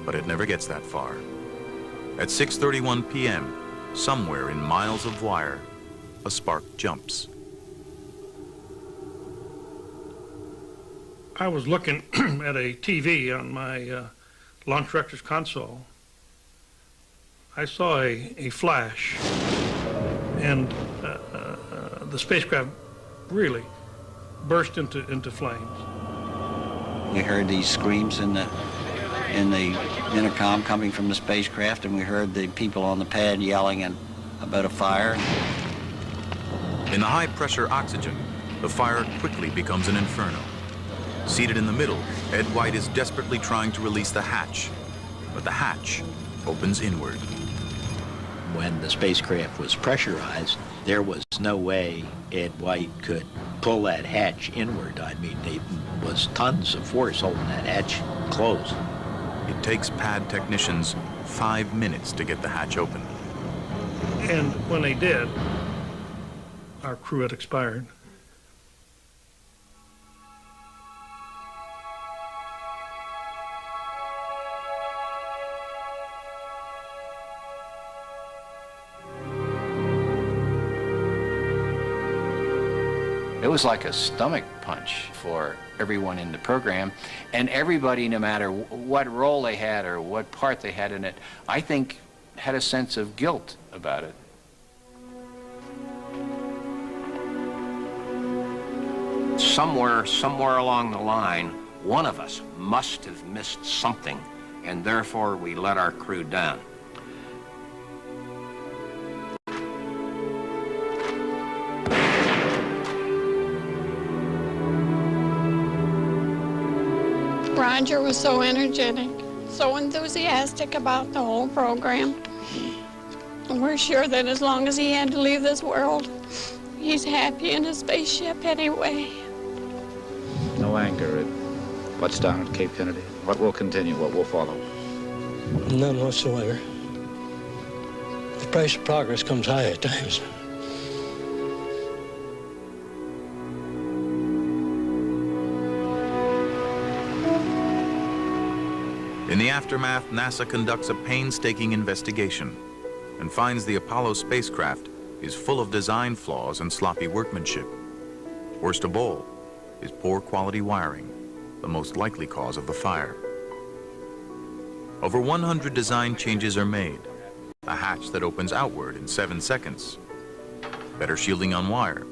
B: but it never gets that far. At 6:31 p.m., somewhere in miles of wire, a spark jumps.
P: I was looking at a TV on my launch director's console. I saw a flash, and the spacecraft really burst into flames.
D: We heard these screams in the intercom coming from the spacecraft, and we heard the people on the pad yelling about a fire.
B: In the high-pressure oxygen, the fire quickly becomes an inferno. Seated in the middle, Ed White is desperately trying to release the hatch, but the hatch opens inward.
G: When the spacecraft was pressurized, there was no way Ed White could pull that hatch inward. I mean, there was tons of force holding that hatch closed.
B: It takes pad technicians 5 minutes to get the hatch open.
P: And when they did, our crew had expired.
I: It was like a stomach punch for everyone in the program, and everybody, no matter what role they had or what part they had in it, I think had a sense of guilt about it.
L: Somewhere along the line, one of us must have missed something, and therefore we let our crew down.
H: Roger was so energetic, so enthusiastic about the whole program. And we're sure that as long as he had to leave this world, he's happy in his spaceship anyway.
S: No anger at what's down at Cape Kennedy? What will continue? What will follow?
T: None whatsoever. The price of progress comes high at times.
B: In the aftermath, NASA conducts a painstaking investigation and finds the Apollo spacecraft is full of design flaws and sloppy workmanship. Worst of all is poor quality wiring, the most likely cause of the fire. Over 100 design changes are made. A hatch that opens outward in 7 seconds. Better shielding on wire,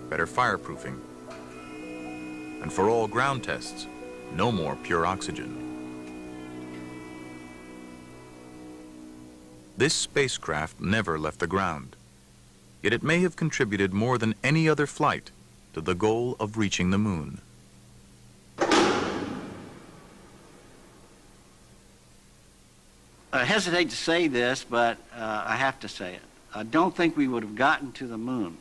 B: better fireproofing. And for all ground tests, no more pure oxygen. This spacecraft never left the ground, yet it may have contributed more than any other flight to the goal of reaching the moon.
D: I hesitate to say this, but I have to say it. I don't think we would have gotten to the moon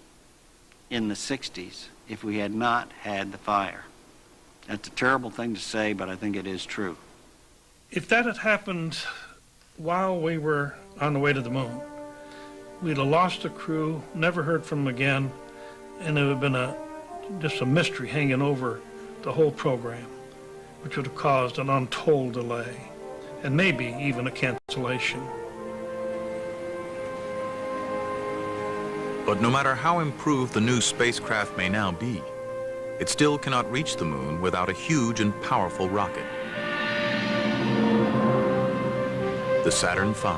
D: in the 60s if we had not had the fire. That's a terrible thing to say, but I think it is true.
P: If that had happened while we were on the way to the moon, we'd have lost the crew, never heard from them again, and it would have been just a mystery hanging over the whole program, which would have caused an untold delay, and maybe even a cancellation.
B: But no matter how improved the new spacecraft may now be, it still cannot reach the moon without a huge and powerful rocket. The Saturn V.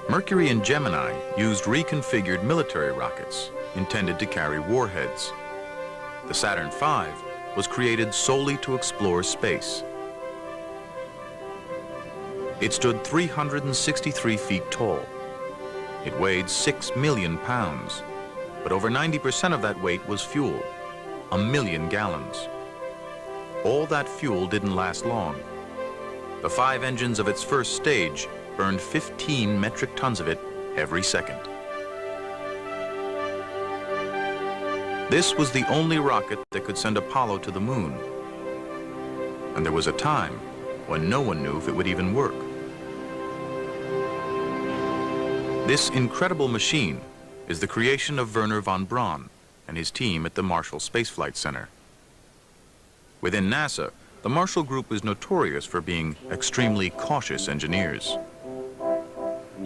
B: Mercury and Gemini used reconfigured military rockets intended to carry warheads. The Saturn V was created solely to explore space. It stood 363 feet tall. It weighed 6 million pounds, but over 90% of that weight was fuel, 1 million gallons. All that fuel didn't last long. The 5 engines of its first stage burned 15 metric tons of it every second. This was the only rocket that could send Apollo to the moon. And there was a time when no one knew if it would even work. This incredible machine is the creation of Wernher von Braun and his team at the Marshall Space Flight Center. Within NASA, the Marshall Group is notorious for being extremely cautious engineers.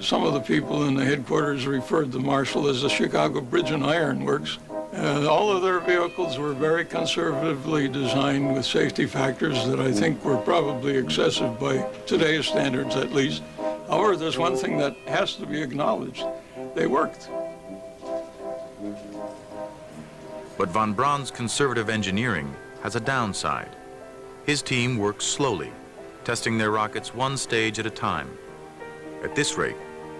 W: Some of the people in the headquarters referred to Marshall as the Chicago Bridge and Iron Works. All of their vehicles were very conservatively designed with safety factors that I think were probably excessive by today's standards at least. However, there's one thing that has to be acknowledged. they worked.
B: But von Braun's conservative engineering has a downside. His team works slowly, testing their rockets one stage at a time. At this rate,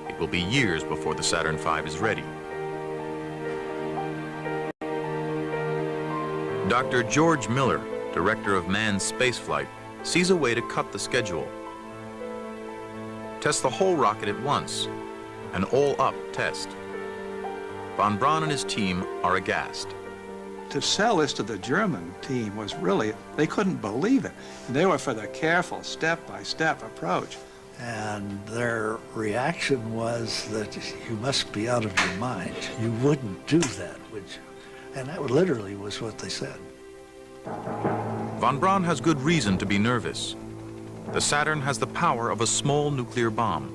B: it will be years before the Saturn V is ready. Dr. George Miller, director of manned spaceflight, sees a way to cut the schedule. Test the whole rocket at once, an all-up test. Von Braun and his team are aghast.
W: To sell this to the German team was really, they couldn't believe it. They were for the careful, step-by-step approach.
F: And their reaction was that you must be out of your mind. You wouldn't do that, would you? And that literally was what they said.
B: Von Braun has good reason to be nervous. The Saturn has the power of a small nuclear bomb.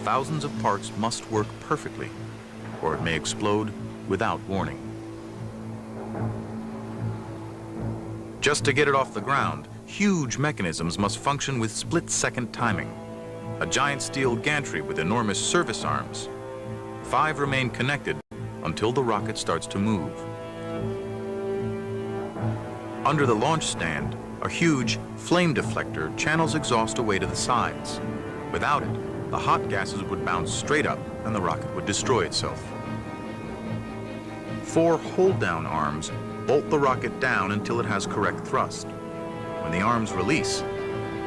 B: Thousands of parts must work perfectly, or it may explode without warning. Just to get it off the ground, huge mechanisms must function with split-second timing. A giant steel gantry with enormous service arms. 5 remain connected until the rocket starts to move. Under the launch stand, a huge flame deflector channels exhaust away to the sides. Without it, the hot gases would bounce straight up and the rocket would destroy itself. 4 hold-down arms bolt the rocket down until it has correct thrust. When the arms release,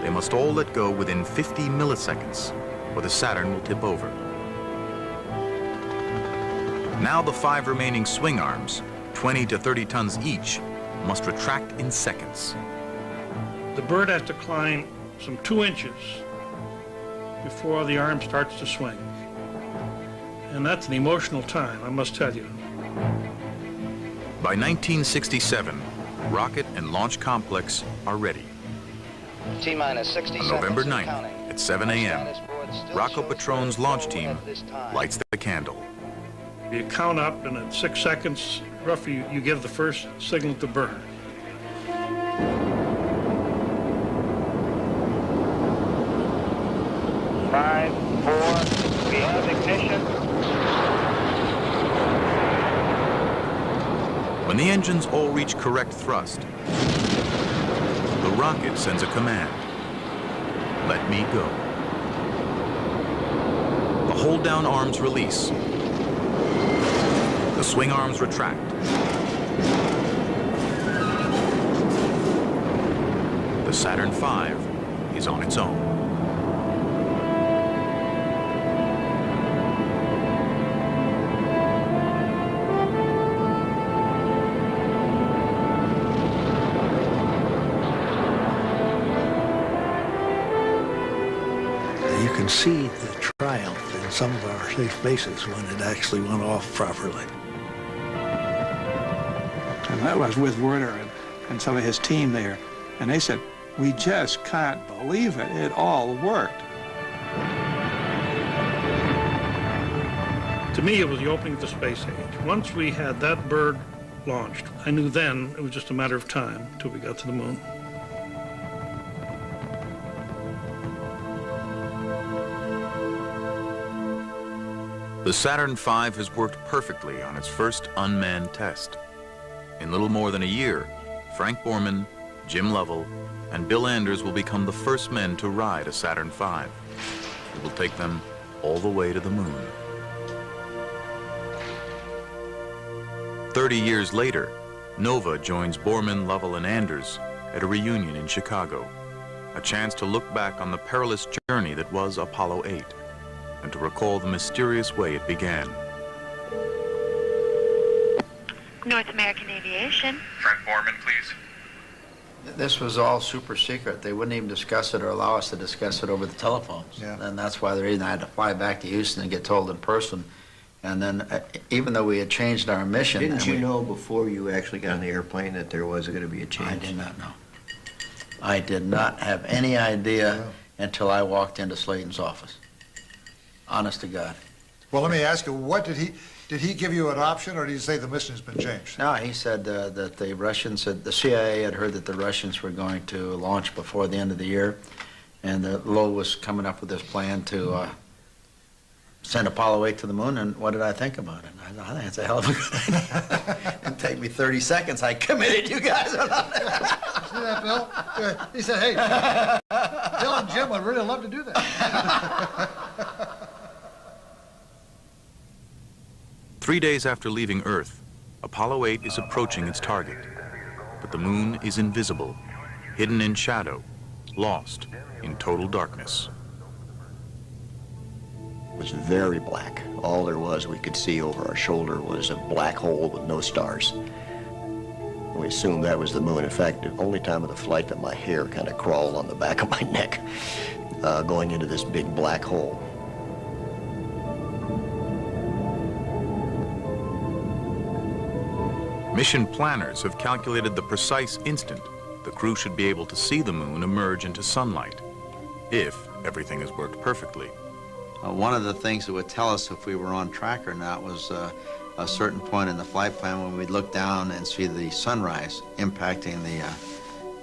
B: they must all let go within 50 milliseconds, or the Saturn will tip over. Now the 5 remaining swing arms, 20 to 30 tons each, must retract in seconds.
P: The bird has to climb some 2 inches before the arm starts to swing. And that's an emotional time, I must tell you.
B: By 1967, rocket and launch complex are ready.
C: T-minus 60
B: On November 9th at 7 a.m., Rocco Petrone's launch team lights the candle.
P: You count up, and at 6 seconds, roughly, you give the first signal to burn.
A: Five, 4, we have ignition.
B: When the engines all reach correct thrust, the rocket sends a command. Let me go. The hold-down arms release. The swing arms retract. The Saturn V is on its own.
F: You can see the triumph in some of our safe bases when it actually went off properly.
W: And that was with Werner and some of his team there. And they said, we just can't believe it. It all worked.
P: To me, it was the opening of the space age. Once we had that bird launched, I knew then it was just a matter of time until we got to the moon.
B: The Saturn V has worked perfectly on its first unmanned test. In little more than a year, Frank Borman, Jim Lovell, and Bill Anders will become the first men to ride a Saturn V. It will take them all the way to the moon. 30 years later, Nova joins Borman, Lovell, and Anders at a reunion in Chicago, a chance to look back on the perilous journey that was Apollo 8. And to recall the mysterious way it began.
Q: North American Aviation.
B: Frank Borman, please.
D: This was all super secret. They wouldn't even discuss it or allow us to discuss it over the telephones.
E: Yeah.
D: And that's why the reason I had to fly back to Houston and get told in person. And then, even though we had changed our mission...
C: Didn't you know before you actually got on the airplane that there was going to be a change?
D: I did not know. I did not have any idea until I walked into Slayton's office. Honest to God.
R: Well, let me ask you, what did he give you an option, or did he say the mission has been changed?
D: No, he said that the Russians, the CIA had heard that the Russians were going to launch before the end of the year, and that Lowell was coming up with this plan to
E: send Apollo 8 to the moon, and what did I think about it? I thought, I think it's a hell of a good idea. It'd take me 30 seconds. I committed you guys.
R: See that, Bill? He said, hey, Bill and Jim would really love to do that.
B: 3 days after leaving Earth, Apollo 8 is approaching its target. But the moon is invisible, hidden in shadow, lost in total darkness.
M: It was very black. All there was we could see over our shoulder was a black hole with no stars. We assumed that was the moon. In fact, the only time of the flight that my hair kind of crawled on the back of my neck, going into this big black hole.
B: Mission planners have calculated the precise instant the crew should be able to see the moon emerge into sunlight, if everything has worked perfectly.
E: One of the things that would tell us if we were on track or not was a certain point in the flight plan when we'd look down and see the sunrise impacting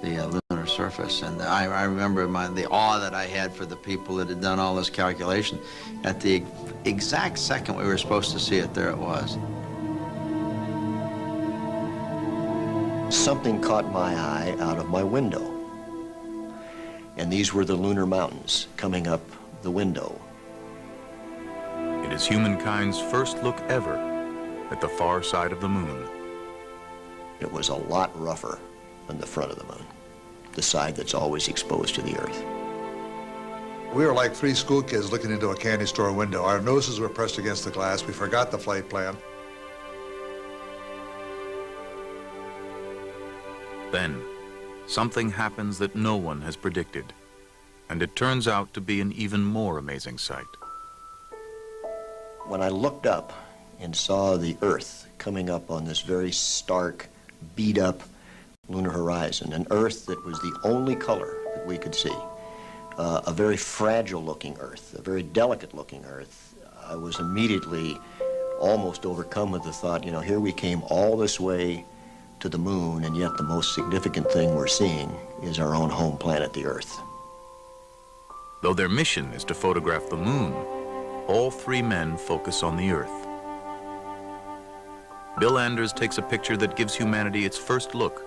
E: the lunar surface. And I remember the awe that I had for the people that had done all this calculation. At the exact second we were supposed to see it, there it was.
M: Something caught my eye out of my window. And these were the lunar mountains coming up the window.
B: It is humankind's first look ever at the far side of the moon.
M: It was a lot rougher than the front of the moon, the side that's always exposed to the Earth.
R: We were like three school kids looking into a candy store window. Our noses were pressed against the glass. We forgot the flight plan.
B: Then, something happens that no one has predicted, and it turns out to be an even more amazing sight.
M: When I looked up and saw the Earth coming up on this very stark, beat-up lunar horizon, an Earth that was the only color that we could see, a very fragile-looking Earth, a very delicate-looking Earth, I was immediately almost overcome with the thought, you know, here we came all this way to the moon, and yet the most significant thing we're seeing is our own home planet, the Earth.
B: Though their mission is to photograph the moon, all three men focus on the Earth. Bill Anders takes a picture that gives humanity its first look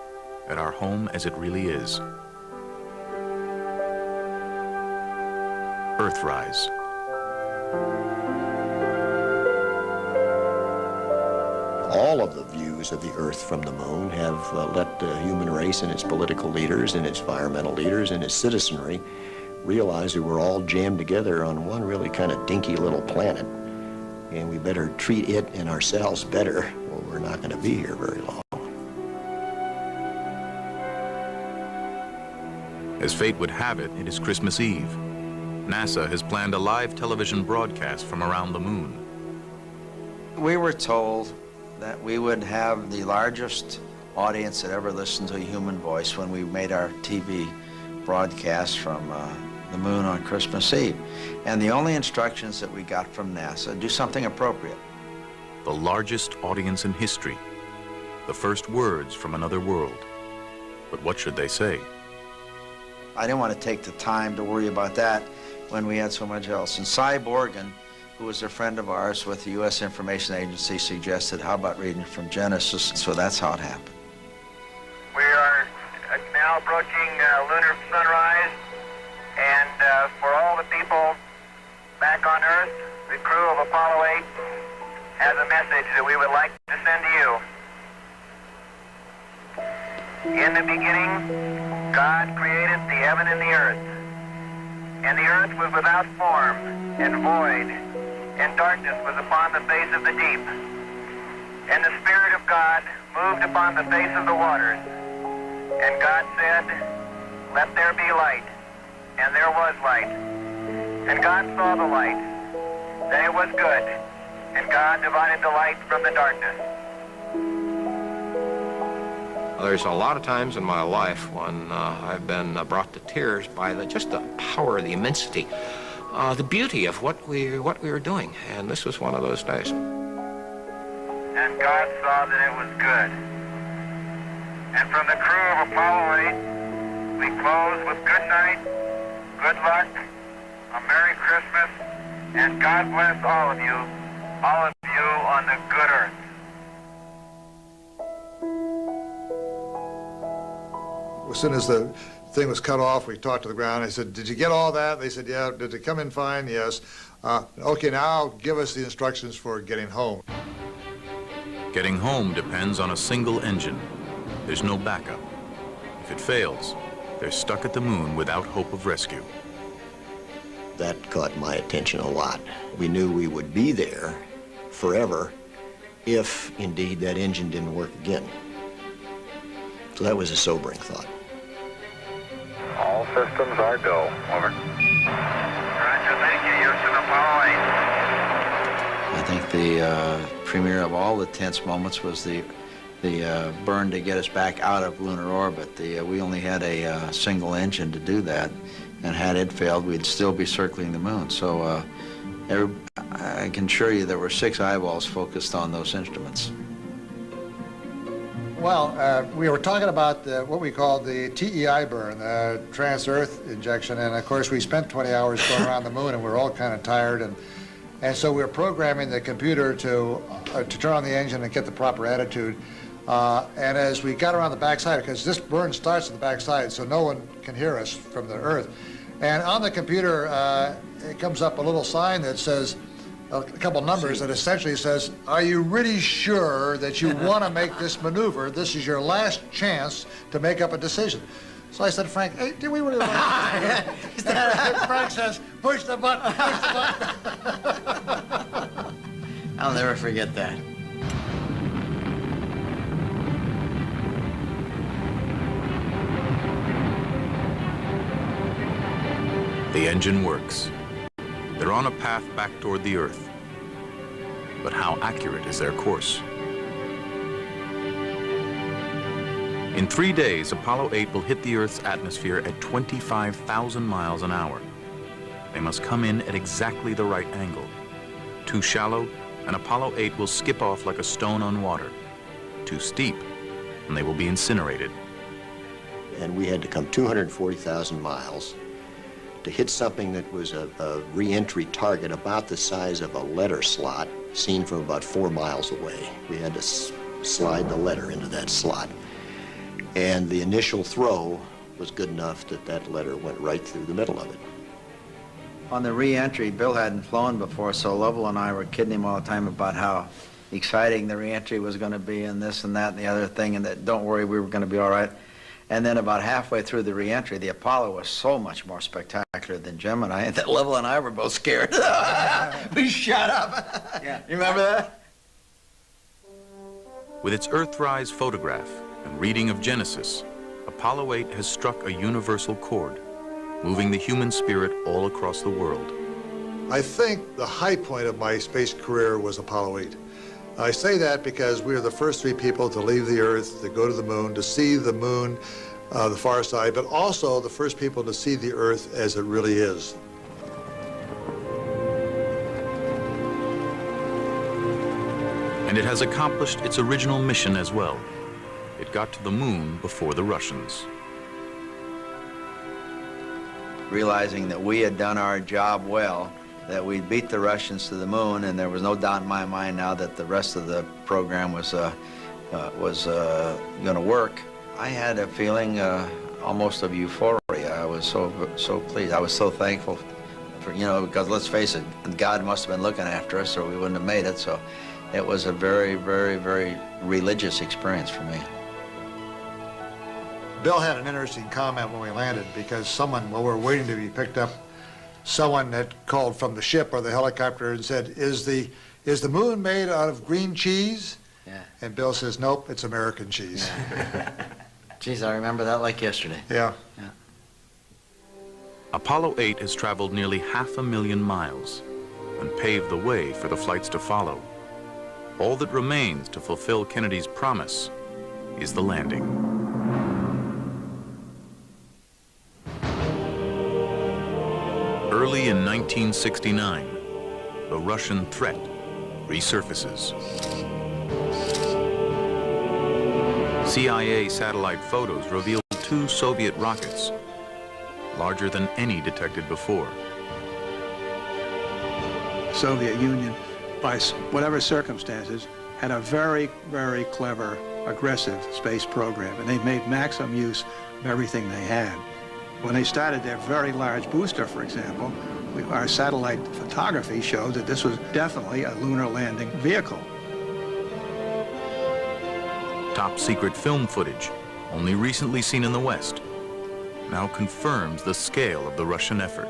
B: at our home as it really is. Earthrise.
M: All of the views of the Earth from the moon have let the human race and its political leaders and its environmental leaders and its citizenry realize that we're all jammed together on one really kind of dinky little planet, and we better treat it and ourselves better, or we're not going to be here very long.
B: As fate would have it, it is Christmas Eve. NASA has planned a live television broadcast from around the moon.
E: We were told that we would have the largest audience that ever listened to a human voice when we made our TV broadcast from the moon on Christmas Eve. And the only instructions that we got from NASA, do something appropriate.
B: The largest audience in history. The first words from another world. But what should they say?
E: I didn't want to take the time to worry about that when we had so much else. And Cy Borgen, who was a friend of ours with the U.S. Information Agency, suggested, how about reading from Genesis? So that's how it happened.
A: We are now approaching lunar sunrise, and for all the people back on Earth, the crew of Apollo 8 has a message that we would like to send to you. In the beginning, God created the heaven and the earth. And the earth was without form and void, and darkness was upon the face of the deep. And the Spirit of God moved upon the face of the waters. And God said, "Let there be light." And there was light. And God saw the light, that it was good. And God divided the light from the darkness.
L: There's a lot of times in my life when I've been brought to tears by just the power, the immensity, the beauty of what we were doing, and this was one of those days.
A: And God saw that it was good. And from the crew of Apollo 8, we close with good night, good luck, a Merry Christmas, And God bless all of you on the good earth.
R: As soon as the thing was cut off, we talked to the ground. I said, did you get all that? They said, yeah. Did it come in fine? Yes. Okay, now give us the instructions for getting home.
B: Getting home depends on a single engine. There's no backup. If it fails, they're stuck at the moon without hope of rescue.
M: That caught my attention a lot. We knew we would be there forever if, indeed, that engine didn't work again. So that was a sobering thought.
O: All systems are go. Over.
A: Roger, thank you. Houston, Apollo 8.
E: I think the premier of all the tense moments was the burn to get us back out of lunar orbit. We only had a single engine to do that, and had it failed, we'd still be circling the moon. So I can assure you there were 6 eyeballs focused on those instruments.
R: Well, we were talking about what we call the TEI burn, the trans-Earth injection, and of course we spent 20 hours going around the moon and we were all kind of tired, and so we were programming the computer to turn on the engine and get the proper attitude. And as we got around the backside, because this burn starts at the backside, so no one can hear us from the Earth, and on the computer it comes up a little sign that says, a couple numbers that essentially says, are you really sure that you want to make this maneuver? This is your last chance to make up a decision. So I said, Frank, hey, do we really want to? Frank says, push the button, push the button.
E: I'll never forget that.
B: The engine works. They're on a path back toward the Earth. But how accurate is their course? In 3 days, Apollo 8 will hit the Earth's atmosphere at 25,000 miles an hour. They must come in at exactly the right angle. Too shallow, and Apollo 8 will skip off like a stone on water. Too steep, and they will be incinerated.
M: And we had to come 240,000 miles to hit something that was a re-entry target about the size of a letter slot, seen from about 4 miles away. We had to slide the letter into that slot. And the initial throw was good enough that that letter went right through the middle of it.
E: On the re-entry, Bill hadn't flown before, so Lovell and I were kidding him all the time about how exciting the re-entry was going to be, and this and that and the other thing, and that don't worry, we were going to be all right. And then about halfway through the re-entry, the Apollo was so much more spectacular than Gemini that Lovell and I were both scared. We shut up. Yeah. You remember that?
B: With its Earthrise photograph and reading of Genesis, Apollo 8 has struck a universal chord, moving the human spirit all across the world.
R: I think the high point of my space career was Apollo 8. I say that because we were the first 3 people to leave the Earth, to go to the moon, to see the moon, the far side, but also the first people to see the Earth as it really is.
B: And it has accomplished its original mission as well. It got to the moon before the Russians.
E: Realizing that we had done our job well, that we'd beat the Russians to the moon, and there was no doubt in my mind now that the rest of the program was going to work. I had a feeling almost of euphoria. I was so pleased. I was so thankful for, because let's face it, God must have been looking after us or we wouldn't have made it. So it was a very, very, very religious experience for me.
R: Bill had an interesting comment when we landed because someone, while we were waiting to be picked up, someone had called from the ship or the helicopter and said, is the moon made out of green cheese?
E: Yeah.
R: And Bill says, nope, it's American cheese.
E: Geez, I remember that like yesterday.
R: Yeah.
B: Apollo 8 has traveled nearly 500,000 miles and paved the way for the flights to follow. All that remains to fulfill Kennedy's promise is the landing. Early in 1969, the Russian threat resurfaces. CIA satellite photos reveal 2 Soviet rockets, larger than any detected before.
K: Soviet Union, by whatever circumstances, had a very, very clever, aggressive space program, and they made maximum use of everything they had. When they started their very large booster, for example, our satellite photography showed that this was definitely a lunar landing vehicle.
B: Top secret film footage, only recently seen in the West, now confirms the scale of the Russian effort.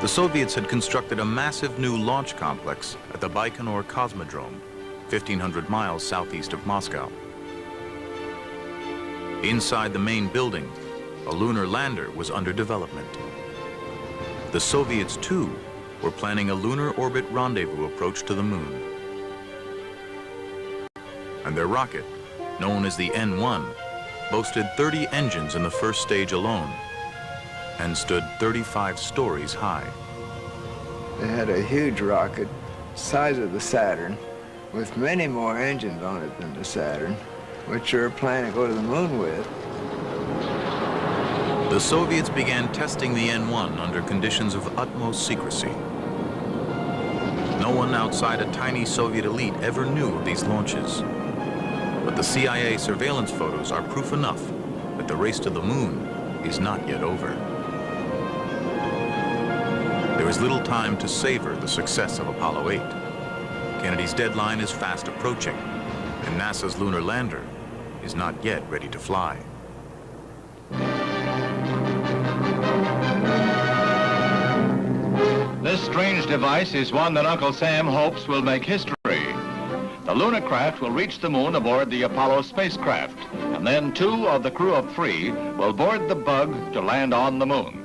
B: The Soviets had constructed a massive new launch complex at the Baikonur Cosmodrome, 1,500 miles southeast of Moscow. Inside the main building, a lunar lander was under development. The Soviets, too, were planning a lunar orbit rendezvous approach to the moon. And their rocket, known as the N-1, boasted 30 engines in the first stage alone and stood 35 stories high.
U: They had a huge rocket, size of the Saturn, with many more engines on it than the Saturn, which they were planning to go to the moon with.
B: The Soviets began testing the N-1 under conditions of utmost secrecy. No one outside a tiny Soviet elite ever knew of these launches. But the CIA surveillance photos are proof enough that the race to the moon is not yet over. There is little time to savor the success of Apollo 8. Kennedy's deadline is fast approaching, and NASA's lunar lander is not yet ready to fly.
V: This strange device is one that Uncle Sam hopes will make history. The lunar craft will reach the moon aboard the Apollo spacecraft, and then 2 of the crew of 3 will board the Bug to land on the moon.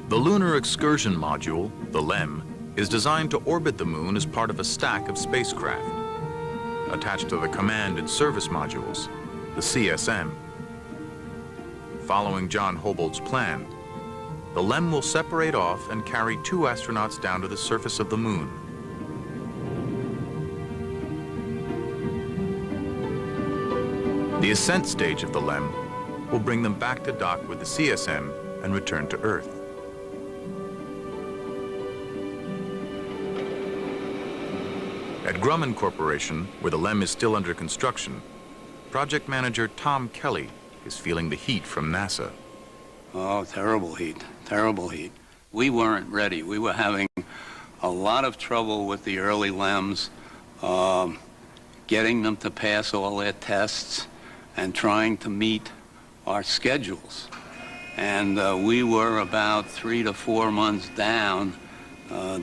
B: The Lunar Excursion Module, the LEM, is designed to orbit the moon as part of a stack of spacecraft. Attached to the Command and Service Modules, the CSM. Following John Hobolt's plan, the LEM will separate off and carry 2 astronauts down to the surface of the moon. The ascent stage of the LEM will bring them back to dock with the CSM and return to Earth. At Grumman Corporation, where the LEM is still under construction, project manager Tom Kelly is feeling the heat from NASA.
X: Oh, terrible heat, terrible heat. We weren't ready. We were having a lot of trouble with the early LEMs, getting them to pass all their tests and trying to meet our schedules. And we were about 3 to 4 months down,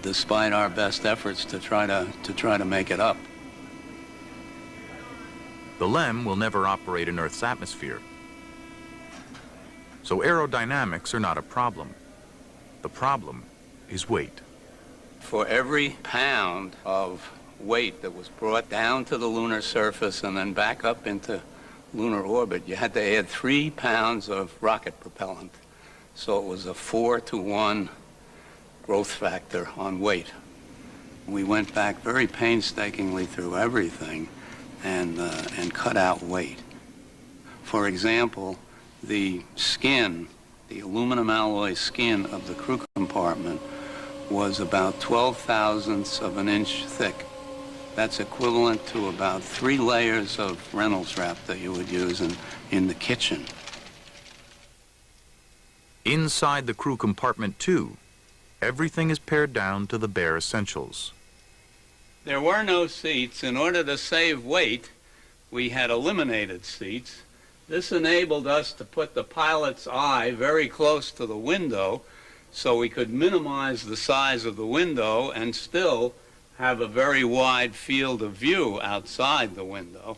X: despite our best efforts to try to make it up.
B: The LEM will never operate in Earth's atmosphere, so aerodynamics are not a problem. The problem is weight.
X: For every pound of weight that was brought down to the lunar surface and then back up into lunar orbit, you had to add 3 pounds of rocket propellant. So it was a 4-to-1 growth factor on weight. We went back very painstakingly through everything and cut out weight. For example, the skin, the aluminum alloy skin of the crew compartment was about 12/1000ths of an inch thick. That's equivalent to about 3 layers of Reynolds wrap that you would use in the kitchen.
B: Inside the crew compartment, too, everything is pared down to the bare essentials.
X: There were no seats. In order to save weight, we had eliminated seats. This enabled us to put the pilot's eye very close to the window so we could minimize the size of the window and still have a very wide field of view outside the window.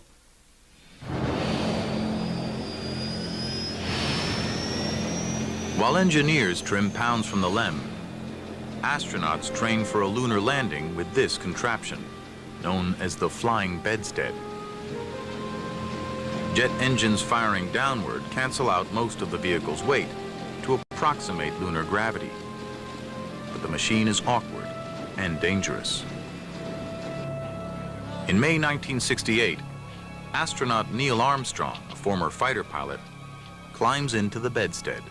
B: While engineers trim pounds from the LEM, astronauts train for a lunar landing with this contraption, known as the flying bedstead. Jet engines firing downward cancel out most of the vehicle's weight to approximate lunar gravity. But the machine is awkward and dangerous. In May 1968, astronaut Neil Armstrong, a former fighter pilot, climbs into the bedstead.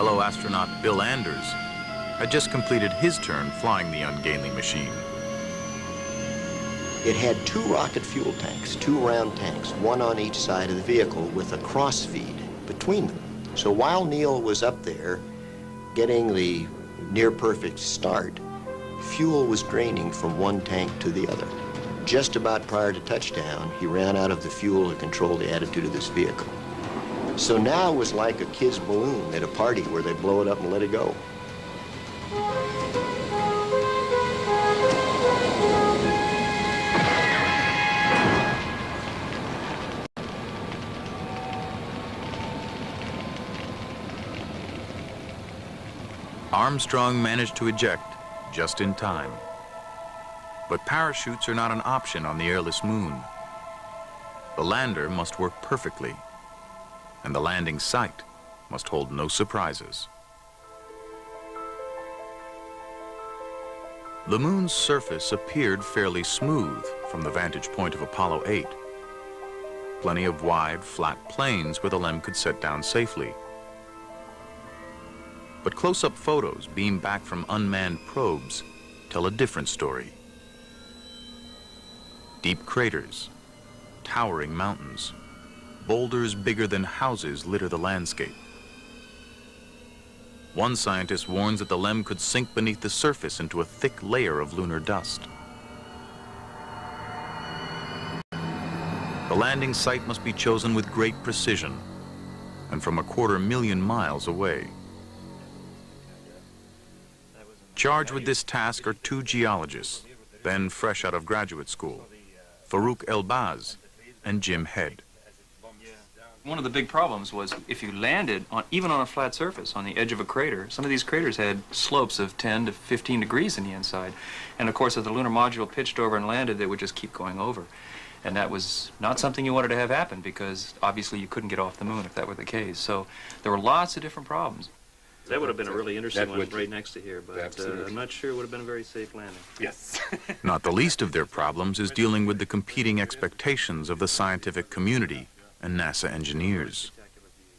B: Fellow astronaut Bill Anders had just completed his turn flying the ungainly machine.
M: It had 2 rocket fuel tanks, 2 round tanks, one on each side of the vehicle with a cross feed between them. So while Neil was up there getting the near-perfect start, fuel was draining from one tank to the other. Just about prior to touchdown, he ran out of the fuel to control the attitude of this vehicle. So now it was like a kid's balloon at a party where they blow it up and let it go.
B: Armstrong managed to eject just in time. But parachutes are not an option on the airless moon. The lander must work perfectly, and the landing site must hold no surprises. The moon's surface appeared fairly smooth from the vantage point of Apollo 8. Plenty of wide, flat plains where the LEM could set down safely. But close-up photos beamed back from unmanned probes tell a different story. Deep craters, towering mountains, boulders bigger than houses litter the landscape. One scientist warns that the LEM could sink beneath the surface into a thick layer of lunar dust. The landing site must be chosen with great precision and from 250,000 miles away. Charged with this task are 2 geologists, then fresh out of graduate school, Farouk Elbaz and Jim Head.
G: One of the big problems was if you landed even on a flat surface on the edge of a crater, some of these craters had slopes of 10 to 15 degrees in the inside. And of course, if the lunar module pitched over and landed, they would just keep going over. And that was not something you wanted to have happen because obviously you couldn't get off the moon if that were the case. So there were lots of different problems. That would have been a really interesting one right next to here, but I'm not sure it would have been a very safe landing. Yes.
B: Not the least of their problems is dealing with the competing expectations of the scientific community and NASA engineers.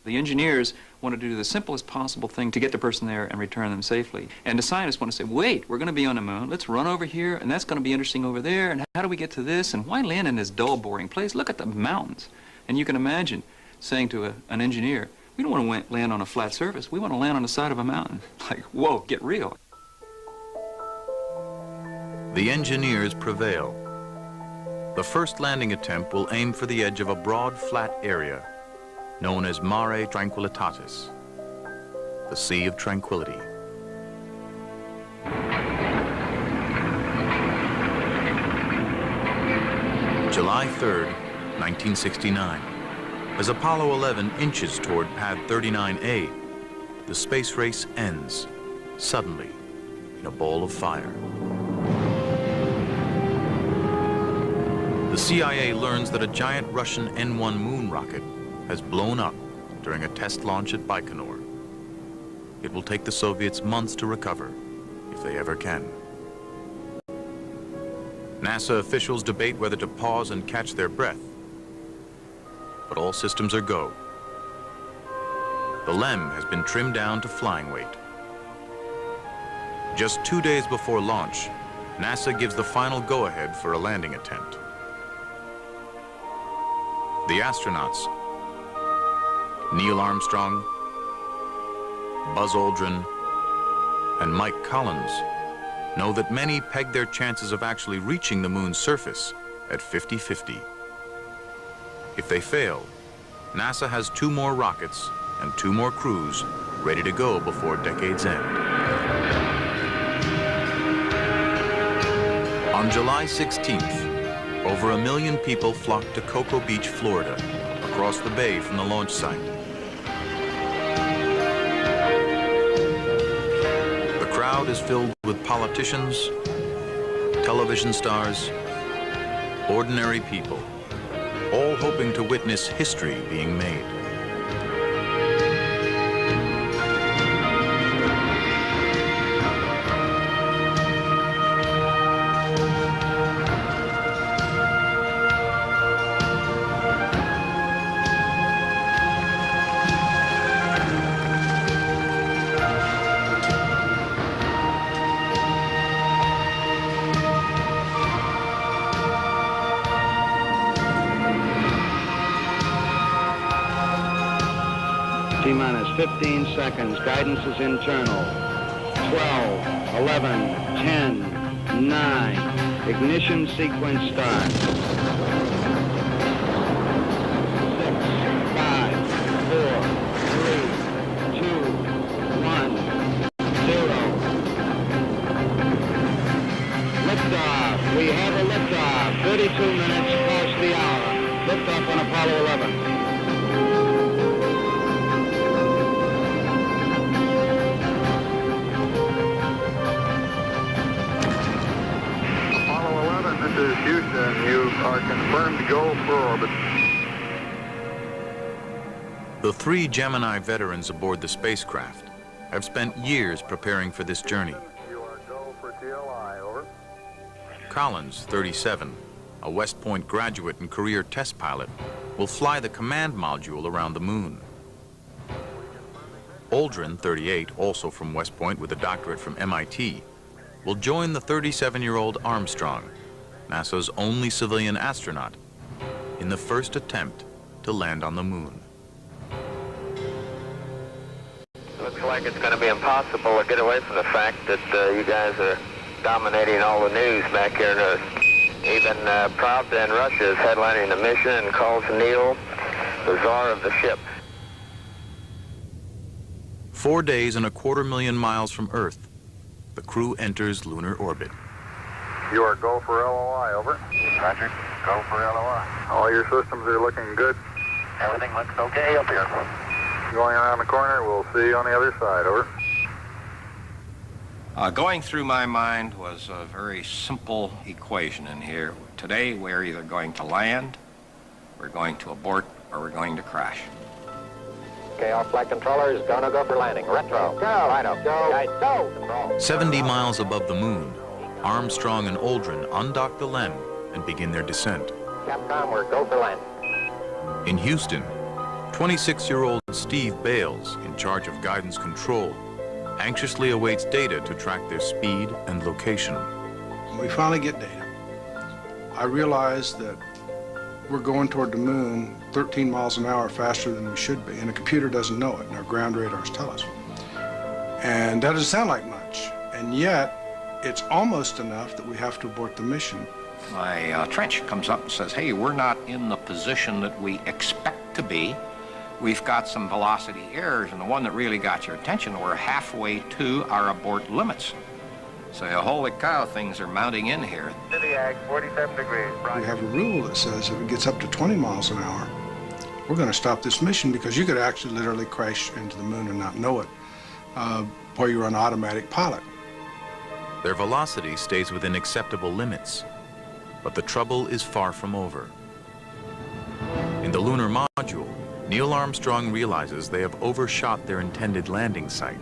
G: The engineers wanted to do the simplest possible thing to get the person there and return them safely. And the scientists want to say, wait, we're going to be on the moon. Let's run over here, and that's going to be interesting over there. And how do we get to this? And why land in this dull, boring place? Look at the mountains. And you can imagine saying to an engineer, we don't want to land on a flat surface. We want to land on the side of a mountain. Like, whoa, get real.
B: The engineers prevail. The first landing attempt will aim for the edge of a broad, flat area known as Mare Tranquillitatis, the Sea of Tranquility. July 3rd, 1969. As Apollo 11 inches toward Pad 39A, the space race ends, suddenly, in a ball of fire. The CIA learns that a giant Russian N-1 moon rocket has blown up during a test launch at Baikonur. It will take the Soviets months to recover, if they ever can. NASA officials debate whether to pause and catch their breath, but all systems are go. The LEM has been trimmed down to flying weight. Just 2 days before launch, NASA gives the final go-ahead for a landing attempt. The astronauts, Neil Armstrong, Buzz Aldrin, and Mike Collins, know that many peg their chances of actually reaching the moon's surface at 50-50. If they fail, NASA has 2 more rockets and 2 more crews ready to go before decade's end. On July 16th, over 1 million people flocked to Cocoa Beach, Florida, across the bay from the launch site. The crowd is filled with politicians, television stars, ordinary people, all hoping to witness history being made.
H: T-minus 15 seconds. Guidance is internal. 12, 11, 10, 9. Ignition sequence start. 6, 5, 4, 3, 2, 1, 0. Liftoff. We have a liftoff. 32 minutes past the hour. Liftoff on Apollo 11.
I: This is Houston. You are confirmed to go for orbit.
B: The 3 Gemini veterans aboard the spacecraft have spent years preparing for this journey.
I: You are go for TLI, over.
B: Collins, 37, a West Point graduate and career test pilot, will fly the command module around the moon. Aldrin, 38, also from West Point with a doctorate from MIT, will join the 37-year-old Armstrong, NASA's only civilian astronaut, in the first attempt to land on the moon.
A: Looks like it's going to be impossible to get away from the fact that you guys are dominating all the news back here in Earth. Even Pravda in Russia is headlining the mission and calls Neil the czar of the ship.
B: 4 days and 250,000 miles from Earth, the crew enters lunar orbit.
I: You are go for LOI, over. Roger, go for LOI. All your systems are looking good.
A: Everything looks okay up here.
I: Going around the corner, we'll see you on the other side, over.
L: Going through my mind was a very simple equation in here. Today, we're either going to land, we're going to abort, or we're going to crash.
C: Okay, all flight controllers, gonna go for landing. Retro, go. Rhino, go. Guide, go. Control.
B: 70 miles above the moon, Armstrong and Aldrin undock the LEM and begin their descent.
C: Capcom, we're go for landing.
B: In Houston, 26-year-old Steve Bales, in charge of guidance control, anxiously awaits data to track their speed and location.
K: When we finally get data, I realize that we're going toward the moon 13 miles an hour faster than we should be, and the computer doesn't know it, and our ground radars tell us. And that doesn't sound like much, and yet it's almost enough that we have to abort the mission.
L: My trench comes up and says, hey, we're not in the position that we expect to be. We've got some velocity errors, and the one that really got your attention, we're halfway to our abort limits. So, holy cow, things are mounting in here.
A: Zodiac, 47 degrees.
K: We have a rule that says if it gets up to 20 miles an hour, we're going to stop this mission, because you could actually literally crash into the moon and not know it, while you're on automatic pilot.
B: Their velocity stays within acceptable limits, but the trouble is far from over. In the lunar module, Neil Armstrong realizes they have overshot their intended landing site.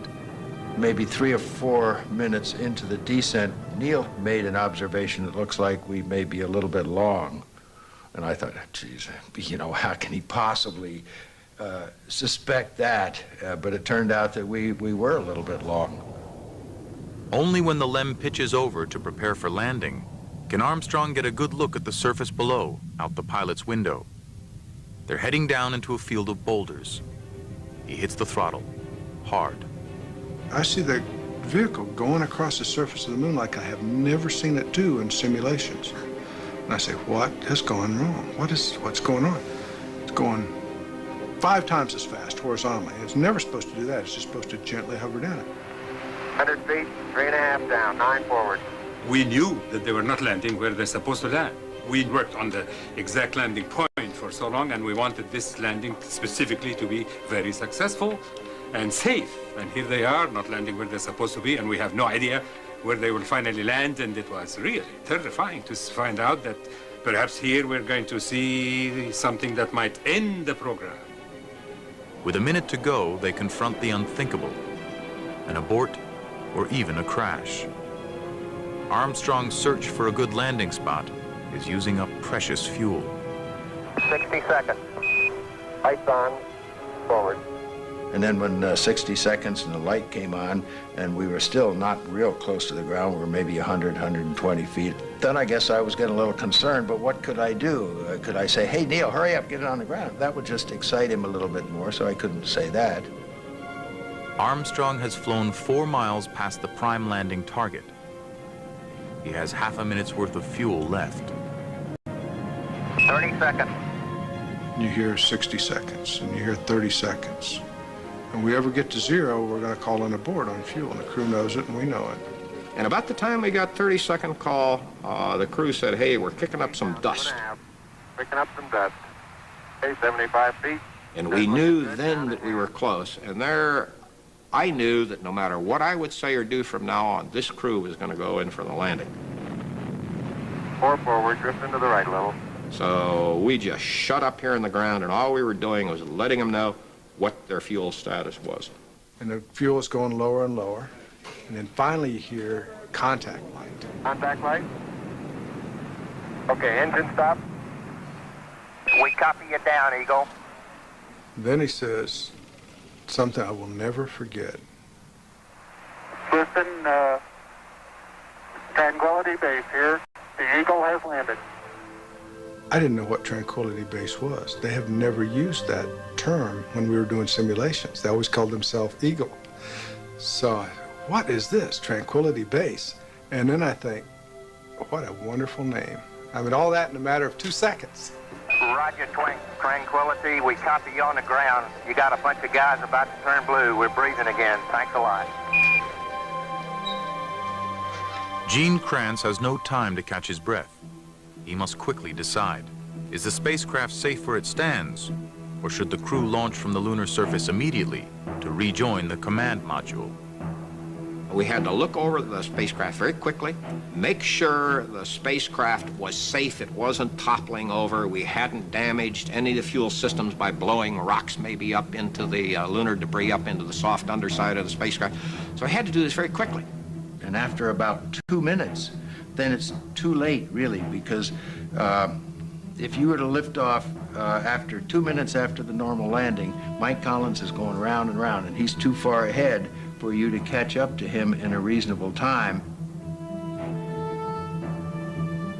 J: Maybe 3 or 4 minutes into the descent, Neil made an observation that looks like we may be a little bit long. And I thought, geez, you know, how can he possibly suspect that? But it turned out that we were a little bit long.
B: Only when the LEM pitches over to prepare for landing can Armstrong get a good look at the surface below, out the pilot's window. They're heading down into a field of boulders. He hits the throttle, hard.
K: I see the vehicle going across the surface of the moon like I have never seen it do in simulations. And I say, what has gone wrong? What's going on? It's going 5 times as fast horizontally. It's never supposed to do that. It's just supposed to gently hover down it.
A: 100 feet, 3.5 down, 9 forward.
N: We knew that they were not landing where they're supposed to land. We worked on the exact landing point for so long, and we wanted this landing specifically to be very successful and safe. And here they are, not landing where they're supposed to be, and we have no idea where they will finally land. And it was really terrifying to find out that perhaps here we're going to see something that might end the program.
B: With a minute to go, they confront the unthinkable, an abort or even a crash. Armstrong's search for a good landing spot is using up precious fuel.
A: 60 seconds. Lights on, forward.
J: And then when 60 seconds and the light came on, and we were still not real close to the ground, we were maybe 100, 120 feet, then I guess I was getting a little concerned, but what could I do? Could I say, hey, Neil, hurry up, get it on the ground? That would just excite him a little bit more, so I couldn't say that.
B: Armstrong has flown 4 miles past the prime landing target. He has half a minute's worth of fuel left.
A: 30 seconds.
K: You hear 60 seconds, and you hear 30 seconds. And we ever get to 0, we're going to call in a board on fuel, and the crew knows it, and we know it.
L: And about the time we got 30-second call, the crew said, hey, we're kicking up some dust.
I: Picking up some dust. Okay, 75 feet.
L: And we knew then that we were close. And there, I knew that no matter what I would say or do from now on, this crew was going to go in for the landing.
I: 4 forward, drift into the right level.
L: So we just shut up here in the ground, and all we were doing was letting them know what their fuel status was.
K: And the fuel is going lower and lower. And then finally you hear contact light.
I: Contact light. Okay, engine stop.
A: We copy you down, Eagle.
K: Then he says something I will never forget.
I: Listen, Tranquility Base here. The Eagle has landed.
K: I didn't know what Tranquility Base was. They have never used that term when we were doing simulations. They always called themselves Eagle. So, what is this, Tranquility Base? And then I think, what a wonderful name. I mean, all that in a matter of 2 seconds.
A: Roger, Tranquility. We copy you on the ground. You got a bunch of guys about to turn blue. We're breathing again. Thanks a lot.
B: Gene Kranz has no time to catch his breath. He must quickly decide. Is the spacecraft safe where it stands? Or should the crew launch from the lunar surface immediately to rejoin the command module?
L: We had to look over the spacecraft very quickly, make sure the spacecraft was safe, it wasn't toppling over, we hadn't damaged any of the fuel systems by blowing rocks maybe up into the lunar debris, up into the soft underside of the spacecraft. So I had to do this very quickly.
J: And after about 2 minutes, then it's too late, really, because if you were to lift off after 2 minutes after the normal landing, Mike Collins is going round and round, and he's too far ahead for you to catch up to him in a reasonable time.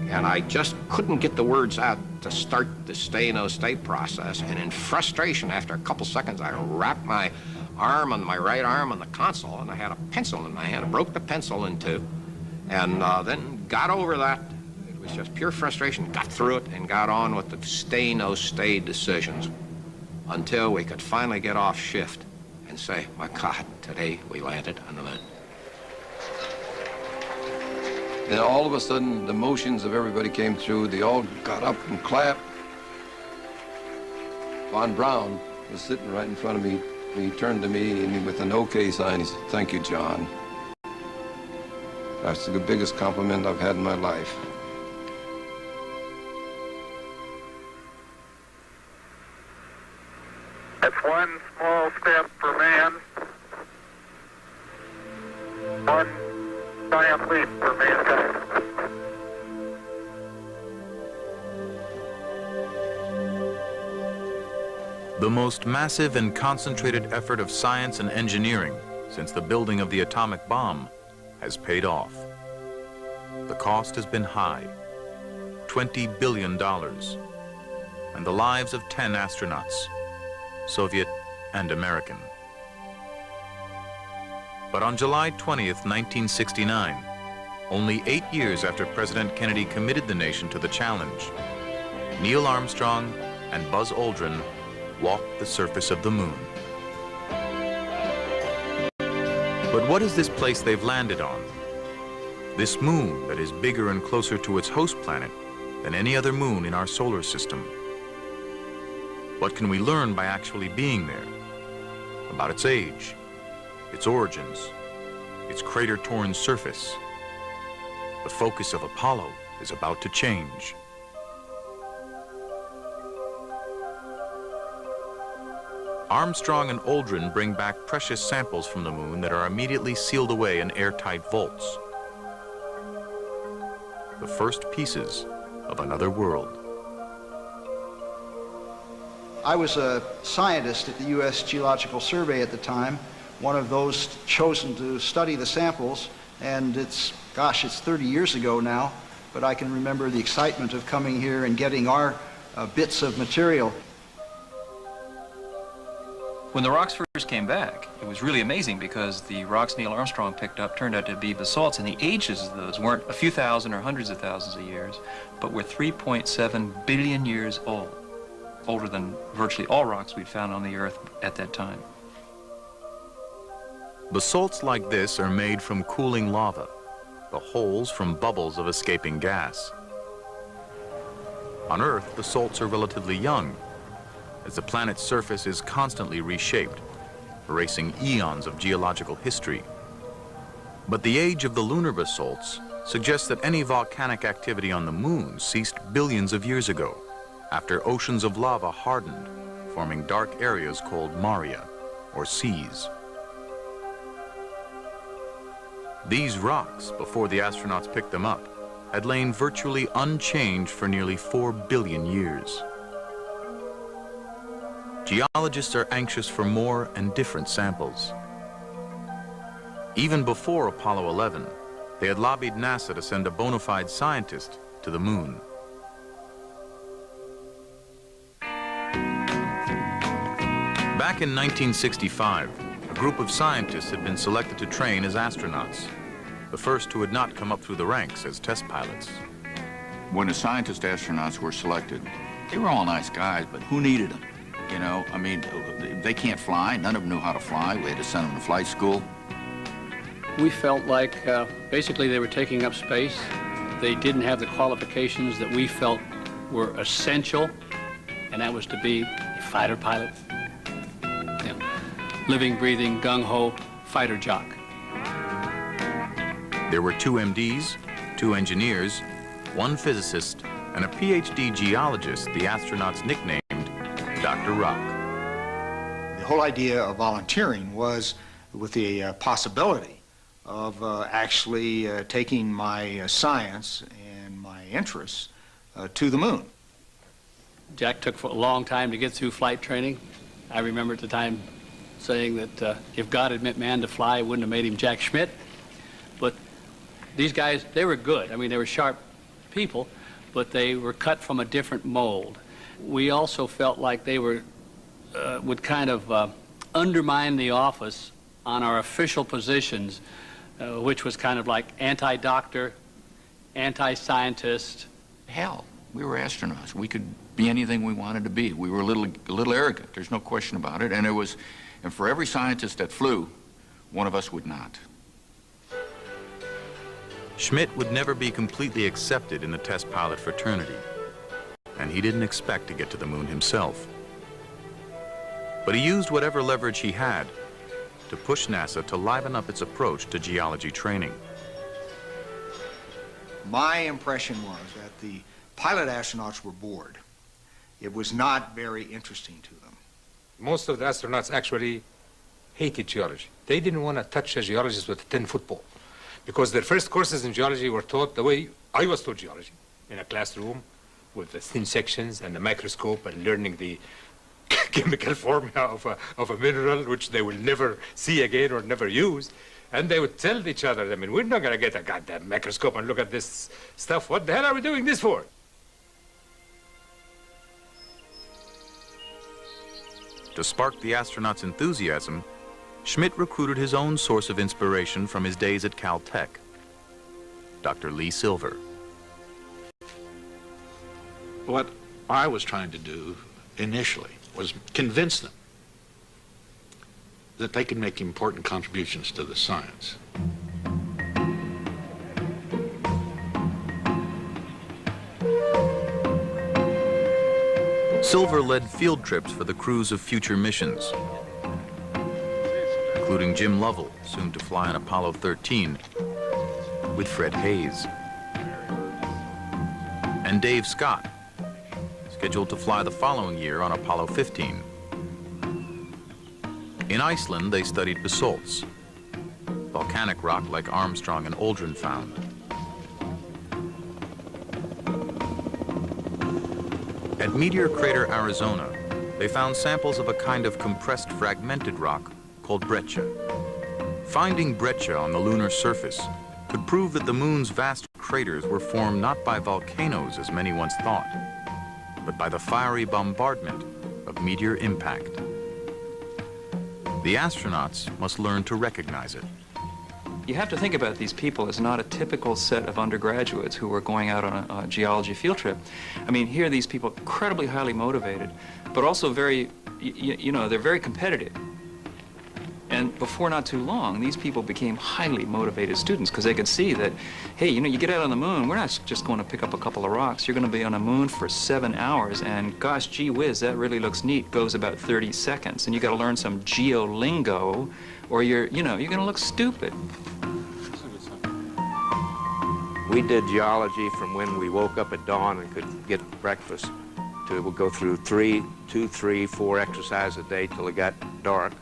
L: And I just couldn't get the words out to start the stay-no-stay process, and in frustration, after a couple seconds, I wrapped my arm on my right arm on the console, and I had a pencil in my hand. I broke the pencil in two, and then got over that. It was just pure frustration, got through it, and got on with the stay-no-stay decisions until we could finally get off shift and say, my God, today we landed on the moon.
F: And all of a sudden, the motions of everybody came through. They all got up and clapped. Von Braun was sitting right in front of me. He turned to me and with an OK sign, he said, "Thank you, John." That's the biggest compliment I've had in my life.
I: That's one small step for man, one giant leap for mankind.
B: The most massive and concentrated effort of science and engineering since the building of the atomic bomb has paid off. The cost has been high, $20 billion, and the lives of 10 astronauts, Soviet and American. But on July 20th, 1969, only 8 years after President Kennedy committed the nation to the challenge, Neil Armstrong and Buzz Aldrin walked the surface of the moon. But what is this place they've landed on? This moon that is bigger and closer to its host planet than any other moon in our solar system. What can we learn by actually being there? About its age, its origins, its crater-torn surface. The focus of Apollo is about to change. Armstrong and Aldrin bring back precious samples from the moon that are immediately sealed away in airtight vaults. The first pieces of another world.
P: I was a scientist at the U.S. Geological Survey at the time, one of those chosen to study the samples, and it's 30 years ago now, but I can remember the excitement of coming here and getting our bits of material.
G: When the rocks first came back, it was really amazing because the rocks Neil Armstrong picked up turned out to be basalts, and the ages of those weren't a few thousand or hundreds of thousands of years, but were 3.7 billion years old, older than virtually all rocks we'd found on the Earth at that time.
B: Basalts like this are made from cooling lava, the holes from bubbles of escaping gas. On Earth, the salts are relatively young, as the planet's surface is constantly reshaped, erasing eons of geological history. But the age of the lunar basalts suggests that any volcanic activity on the moon ceased billions of years ago, after oceans of lava hardened, forming dark areas called maria, or seas. These rocks, before the astronauts picked them up, had lain virtually unchanged for nearly 4 billion years. Geologists are anxious for more and different samples. Even before Apollo 11, they had lobbied NASA to send a bona fide scientist to the moon. Back in 1965, a group of scientists had been selected to train as astronauts, the first who had not come up through the ranks as test pilots.
S: When the scientist astronauts were selected, they were all nice guys, but who needed them? You know, I mean, they can't fly. None of them knew how to fly. We had to send them to flight school.
T: We felt like basically they were taking up space. They didn't have the qualifications that we felt were essential, and that was to be a fighter pilot. You know, living, breathing, gung-ho fighter jock.
B: There were 2 MDs, 2 engineers, 1 physicist, and a PhD geologist the astronauts nicknamed Dr. Rock.
W: The whole idea of volunteering was with the possibility of actually taking my science and my interests to the moon.
T: Jack took a long time to get through flight training. I remember at the time saying that if God had meant man to fly, it wouldn't have made him Jack Schmitt. But these guys, they were good. I mean, they were sharp people, but they were cut from a different mold. We also felt like they were, would kind of undermine the office on our official positions, which was kind of like anti-doctor, anti-scientist.
S: Hell, we were astronauts. We could be anything we wanted to be. We were a little arrogant. There's no question about it. And for every scientist that flew, one of us would not.
B: Schmitt would never be completely accepted in the test pilot fraternity, and he didn't expect to get to the moon himself. But he used whatever leverage he had to push NASA to liven up its approach to geology training.
W: My impression was that the pilot astronauts were bored. It was not very interesting to them.
N: Most of the astronauts actually hated geology. They didn't want to touch a geologist with a 10-foot pole, because their first courses in geology were taught the way I was taught geology, in a classroom with the thin sections and the microscope and learning the chemical formula of a mineral which they will never see again or never use. And they would tell each other, I mean, we're not going to get a goddamn microscope and look at this stuff. What the hell are we doing this for?
B: To spark the astronauts' enthusiasm, Schmitt recruited his own source of inspiration from his days at Caltech, Dr. Lee Silver.
Y: What I was trying to do initially was convince them that they could make important contributions to the science.
B: Silver led field trips for the crews of future missions, including Jim Lovell, soon to fly on Apollo 13, with Fred Hayes, and Dave Scott, scheduled to fly the following year on Apollo 15. In Iceland, they studied basalts, volcanic rock like Armstrong and Aldrin found. At Meteor Crater, Arizona, they found samples of a kind of compressed fragmented rock called breccia. Finding breccia on the lunar surface could prove that the moon's vast craters were formed not by volcanoes as many once thought, but by the fiery bombardment of meteor impact. The astronauts must learn to recognize it.
G: You have to think about these people as not a typical set of undergraduates who are going out on a geology field trip. I mean, here are these people incredibly highly motivated, but also very, you know, they're very competitive. And before not too long, these people became highly motivated students because they could see that, hey, you know, you get out on the moon, we're not just going to pick up a couple of rocks. You're going to be on the moon for 7 hours, and gosh, gee whiz, that really looks neat. Goes about 30 seconds, and you got to learn some geolingo, or you're going to look stupid.
D: We did geology from when we woke up at dawn and could get breakfast to we'll go through 2, 3, 4 exercises a day till it got dark,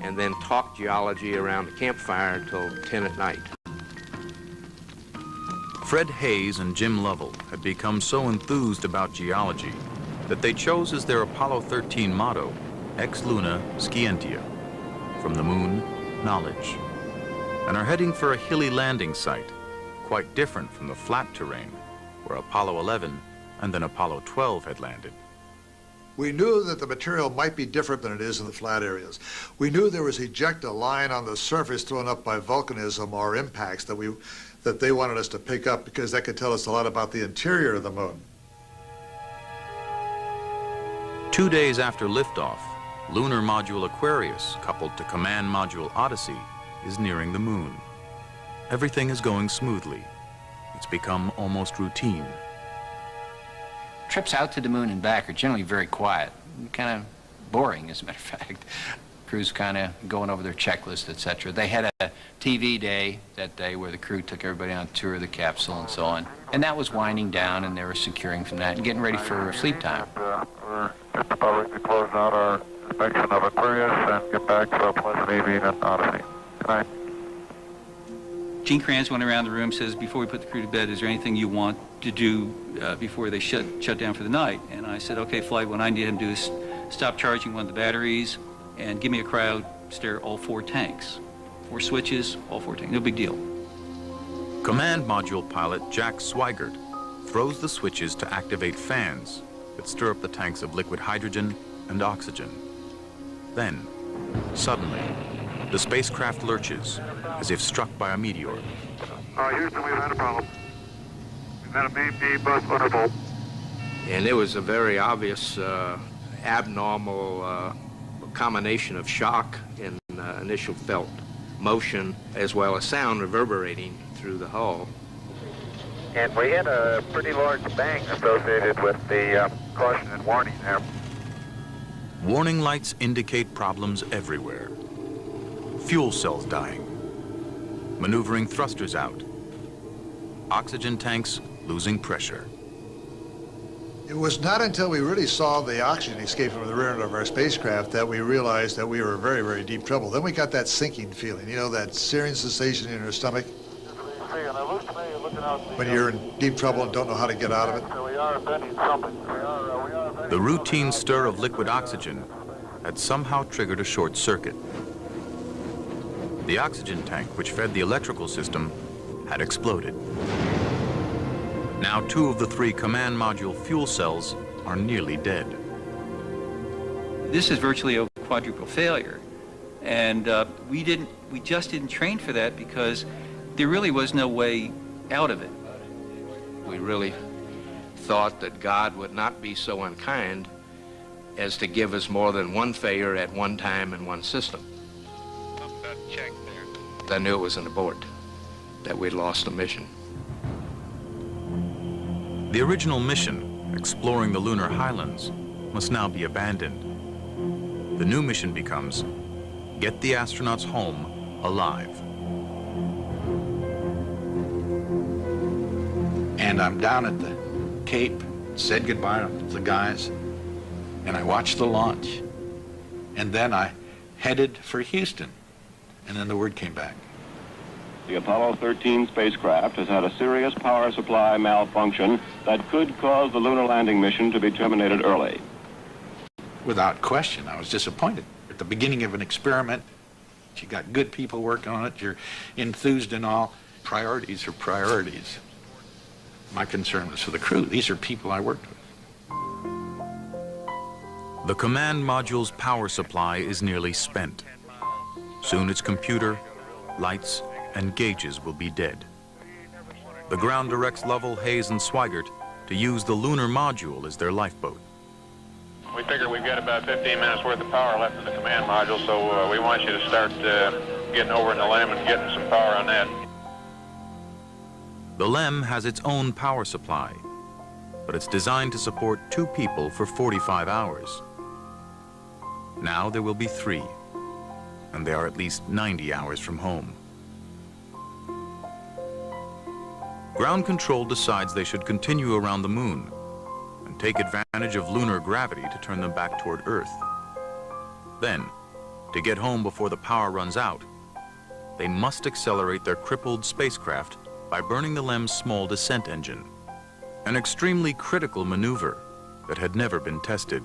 D: and then talk geology around the campfire until 10 at night.
B: Fred Hayes and Jim Lovell had become so enthused about geology that they chose as their Apollo 13 motto, Ex Luna Scientia, from the moon, knowledge, and are heading for a hilly landing site, quite different from the flat terrain where Apollo 11 and then Apollo 12 had landed.
E: We knew that the material might be different than it is in the flat areas. We knew there was ejecta lying on the surface thrown up by volcanism or impacts that they wanted us to pick up because that could tell us a lot about the interior of the moon.
B: 2 days after liftoff, Lunar Module Aquarius, coupled to Command Module Odyssey, is nearing the moon. Everything is going smoothly. It's become almost routine.
L: Trips out to the moon and back are generally very quiet, kind of boring, as a matter of fact. Crews kind of going over their checklist, etc. They had a TV day that day where the crew took everybody on a tour of the capsule and so on. And that was winding down, and they were securing from that and getting ready for sleep time.
I: We're at the public to close out our inspection of Aquarius and get back to a pleasant evening at Odyssey. Good night.
O: Gene Kranz went around the room, says, before we put the crew to bed, is there anything you want to do before they shut down for the night? And I said, okay, Flight, what I need him to do is stop charging one of the batteries and give me a cryo stare all 4 tanks. 4 switches, all 4 tanks, no big deal.
B: Command Module pilot Jack Swigert throws the switches to activate fans that stir up the tanks of liquid hydrogen and oxygen. Then, suddenly, the spacecraft lurches as if struck by a meteor.
I: Houston, we've had a problem. We've had a BP bus undervolt.
D: And it was a very obvious abnormal combination of shock and initial felt motion as well as sound reverberating through the hull.
A: And we had a pretty large bang associated with the caution and warning there.
B: Warning lights indicate problems everywhere. Fuel cells dying. Maneuvering thrusters out. Oxygen tanks losing pressure.
E: It was not until we really saw the oxygen escape from the rear end of our spacecraft that we realized that we were in very, very deep trouble. Then we got that sinking feeling, you know, that searing sensation in your stomach when you're in deep trouble and don't know how to get out of it.
B: The routine stir of liquid oxygen had somehow triggered a short circuit. The oxygen tank, which fed the electrical system, had exploded. Now 2 of the 3 command module fuel cells are nearly dead.
O: This is virtually a quadruple failure. And we just didn't train for that because there really was no way out of it.
D: We really thought that God would not be so unkind as to give us more than 1 failure at one time in one system. I knew it was an abort, that we'd lost the mission.
B: The original mission, exploring the lunar highlands, must now be abandoned. The new mission becomes, get the astronauts home alive.
Y: And I'm down at the Cape, said goodbye to the guys, and I watched the launch. And then I headed for Houston, and then the word came back.
Q: The Apollo 13 spacecraft has had a serious power supply malfunction that could cause the lunar landing mission to be terminated early.
Y: Without question, I was disappointed. At the beginning of an experiment, you got good people working on it, you're enthused and all. Priorities are priorities. My concern was for the crew. These are people I worked with.
B: The command module's power supply is nearly spent. Soon its computer, lights, and gauges will be dead. The ground directs Lovell, Hayes, and Swigert to use the lunar module as their lifeboat.
I: We figure we've got about 15 minutes worth of power left in the command module, so we want you to start getting over in the LEM and getting some power on that.
B: The LEM has its own power supply, but it's designed to support 2 people for 45 hours. Now there will be 3, and they are at least 90 hours from home. Ground Control decides they should continue around the moon and take advantage of lunar gravity to turn them back toward Earth. Then, to get home before the power runs out, they must accelerate their crippled spacecraft by burning the LEM's small descent engine, an extremely critical maneuver that had never been tested.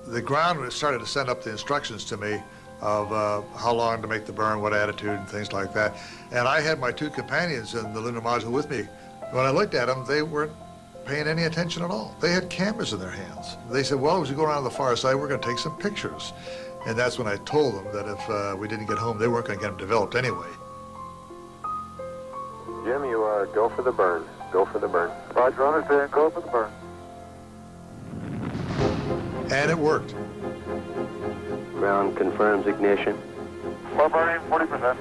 E: The ground started to send up the instructions to me of how long to make the burn, what attitude, and things like that. And I had my 2 companions in the lunar module with me. When I looked at them, they weren't paying any attention at all. They had cameras in their hands. They said, well, as we go around to the far side, we're going to take some pictures. And that's when I told them that if we didn't get home, they weren't going to get them developed anyway.
I: Jim, you go for the burn. Go for the burn. Roger, understand. Go for the burn.
E: And it worked.
C: Ground confirms ignition.
I: We're burning 40%.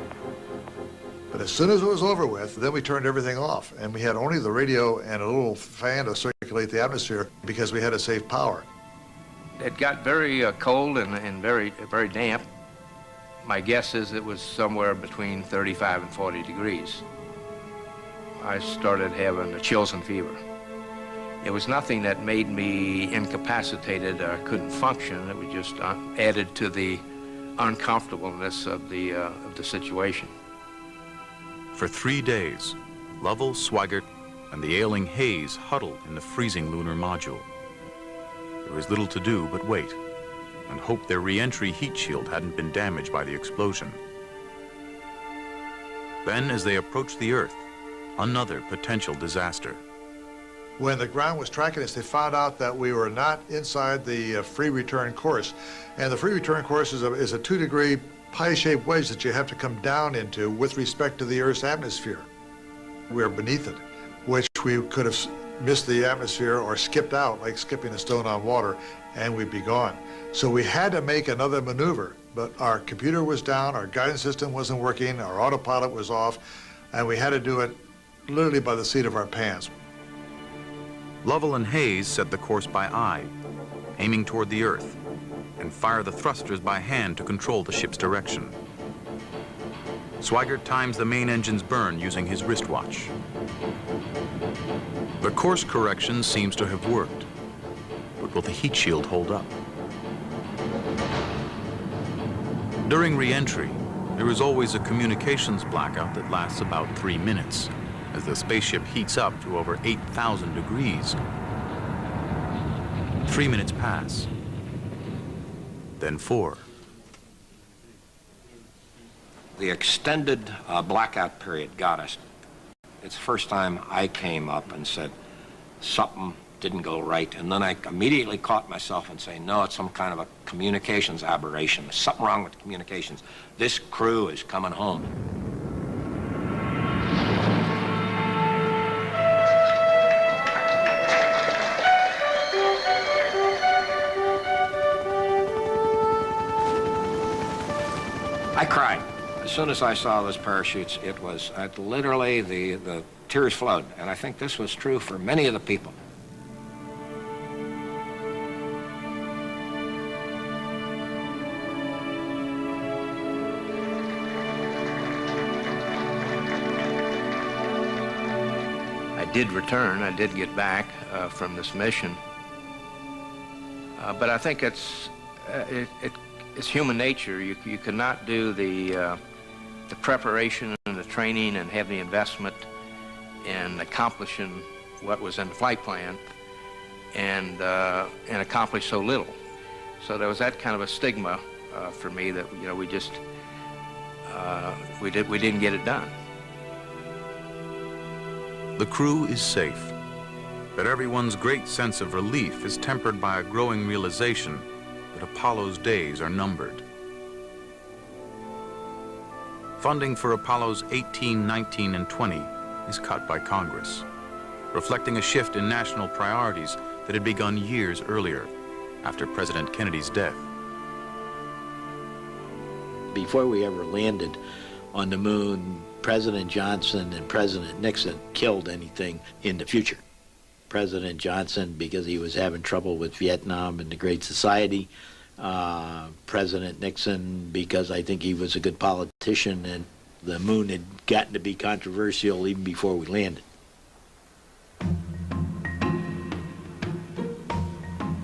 E: But as soon as it was over with, then we turned everything off. And we had only the radio and a little fan to circulate the atmosphere because we had to save power.
D: It got very cold and very damp. My guess is it was somewhere between 35 and 40 degrees. I started having chills and fever. It was nothing that made me incapacitated or couldn't function. It was just added to the uncomfortableness of the situation.
B: For 3 days, Lovell, Swigert, and the ailing Hayes huddled in the freezing lunar module. There was little to do but wait and hope their re-entry heat shield hadn't been damaged by the explosion. Then, as they approached the Earth, another potential disaster.
E: When the ground was tracking us, they found out that we were not inside the free return course. And the free return course is a 2-degree pie-shaped wedge that you have to come down into with respect to the Earth's atmosphere. We are beneath it, which we could have missed the atmosphere or skipped out, like skipping a stone on water, and we'd be gone. So we had to make another maneuver, but our computer was down, our guidance system wasn't working, our autopilot was off, and we had to do it literally by the seat of our pants.
B: Lovell and Hayes set the course by eye, aiming toward the Earth, and fire the thrusters by hand to control the ship's direction. Swigert times the main engine's burn using his wristwatch. The course correction seems to have worked, but will the heat shield hold up? During re-entry, there is always a communications blackout that lasts about 3 minutes, as the spaceship heats up to over 8,000 degrees. 3 minutes pass, then 4.
L: The extended blackout period got us. It's the first time I came up and said something didn't go right, and then I immediately caught myself and saying, no, it's some kind of a communications aberration. There's something wrong with the communications. This crew is coming home. I cried. As soon as I saw those parachutes, it was literally the tears flowed, and I think this was true for many of the people.
D: I did return. I did get back from this mission, but I think it's human nature. You cannot do the preparation and the training and have the investment in accomplishing what was in the flight plan and accomplish so little. So there was that kind of a stigma for me that, you know, we just, we didn't get it done.
B: The crew is safe, but everyone's great sense of relief is tempered by a growing realization that Apollo's days are numbered. Funding for Apollos 18, 19, and 20 is cut by Congress, reflecting a shift in national priorities that had begun years earlier, after President Kennedy's death.
M: Before we ever landed on the moon, President Johnson and President Nixon killed anything in the future. President Johnson, because he was having trouble with Vietnam and the Great Society. President Nixon, because I think he was a good politician, and the moon had gotten to be controversial even before we landed.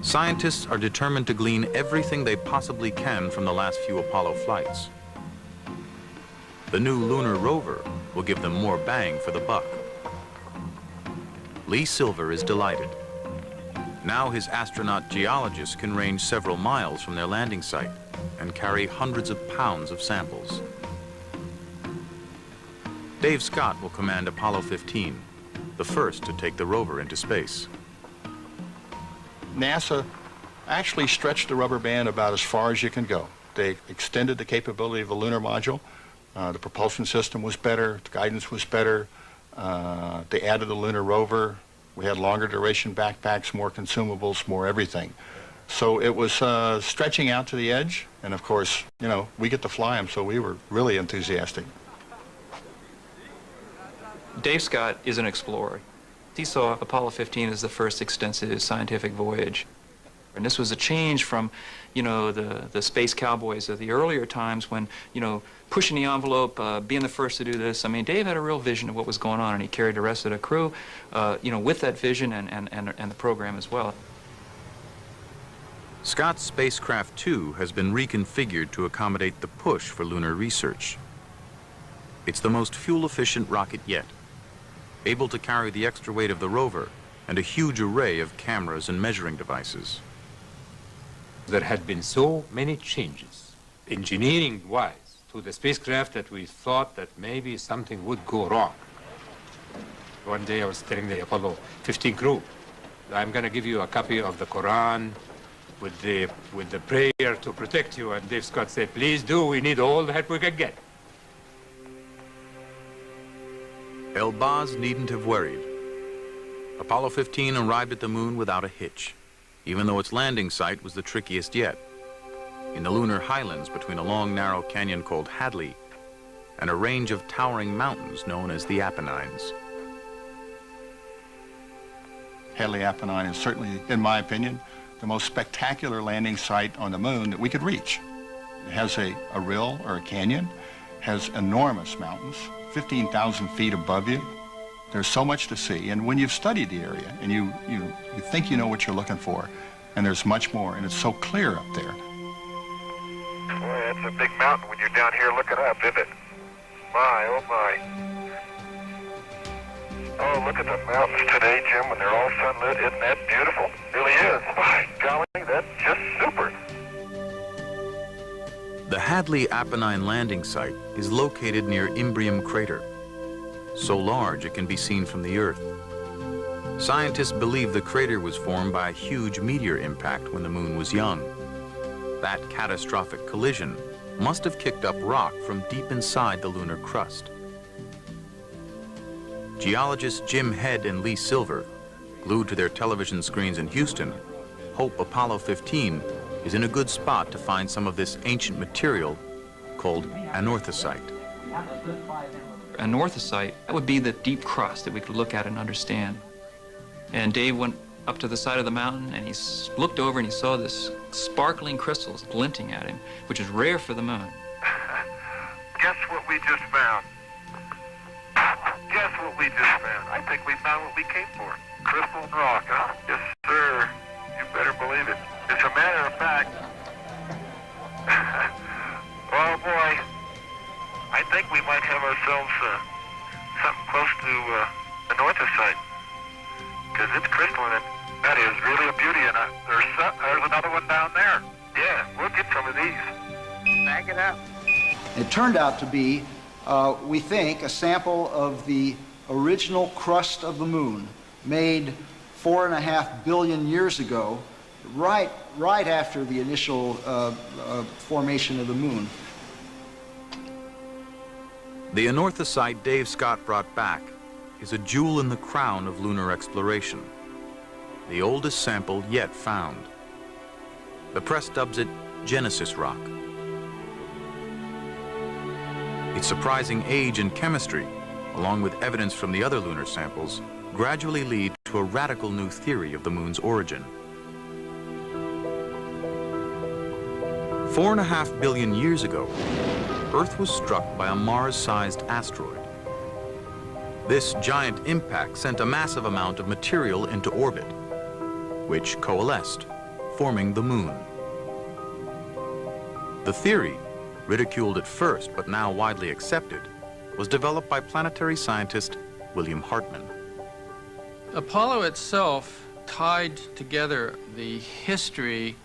B: Scientists are determined to glean everything they possibly can from the last few Apollo flights. The new lunar rover will give them more bang for the buck. Lee Silver is delighted. Now his astronaut geologists can range several miles from their landing site and carry hundreds of pounds of samples. Dave Scott will command Apollo 15, the first to take the rover into space.
W: NASA actually stretched the rubber band about as far as you can go. They extended the capability of the lunar module. The propulsion system was better, the guidance was better. They added the lunar rover. We had longer duration backpacks, more consumables, more everything. So it was stretching out to the edge, and of course, you know, we get to fly them, so we were really enthusiastic.
G: Dave Scott is an explorer. He saw Apollo 15 as the first extensive scientific voyage. And this was a change from, you know, the space cowboys of the earlier times when, you know, pushing the envelope, being the first to do this. I mean, Dave had a real vision of what was going on, and he carried the rest of the crew, you know, with that vision and the program as well.
B: Scott's spacecraft 2 has been reconfigured to accommodate the push for lunar research. It's the most fuel-efficient rocket yet, able to carry the extra weight of the rover and a huge array of cameras and measuring devices.
N: There had been so many changes, engineering-wise, to the spacecraft that we thought that maybe something would go wrong. One day I was telling the Apollo 15 crew, I'm going to give you a copy of the Quran with the prayer to protect you. And Dave Scott said, please do, we need all the help we can get.
B: Elbaz needn't have worried. Apollo 15 arrived at the moon without a hitch, even though its landing site was the trickiest yet, in the lunar highlands between a long, narrow canyon called Hadley and a range of towering mountains known as the Apennines.
W: Hadley Apennine is certainly, in my opinion, the most spectacular landing site on the moon that we could reach. It has a rill or a canyon, has enormous mountains, 15,000 feet above you. There's so much to see, and when you've studied the area and you think you know what you're looking for, and there's much more, and it's so clear up there.
A: Boy, that's a big mountain when you're down here looking up, isn't it? My, oh my. Oh, look at the mountains today, Jim, when they're all sunlit. Isn't that beautiful? It really is. My golly, that's just super.
B: The Hadley Apennine landing site is located near Imbrium crater, so large it can be seen from the Earth. Scientists believe the crater was formed by a huge meteor impact when the moon was young. That catastrophic collision must have kicked up rock from deep inside the lunar crust. Geologists Jim Head and Lee Silver, glued to their television screens in Houston, hope Apollo 15 is in a good spot to find some of this ancient material called anorthosite.
G: Anorthosite, that would be the deep crust that we could look at and understand. And Dave went up to the side of the mountain and he looked over and he saw this sparkling crystals glinting at him, which is rare for the moon.
A: Guess what we just found? Guess what we just found? I think we found what we came for. Crystal and rock, huh? Yes, sir. You better believe it. As a matter of fact, oh boy, I think we might have ourselves something close to anorthosite, because it's crystalline. That is really a beauty, and there's another one down there. Yeah, we'll get some of these. Back it up.
P: It turned out to be, we think, a sample of the original crust of the moon made 4.5 billion years ago, right after the initial formation of the moon.
B: The anorthosite Dave Scott brought back is a jewel in the crown of lunar exploration, the oldest sample yet found. The press dubs it Genesis Rock. Its surprising age and chemistry, along with evidence from the other lunar samples, gradually lead to a radical new theory of the moon's origin. 4.5 billion years ago, Earth was struck by a Mars-sized asteroid. This giant impact sent a massive amount of material into orbit, which coalesced, forming the moon. The theory, ridiculed at first but now widely accepted, was developed by planetary scientist William Hartmann.
H: Apollo itself tied together the history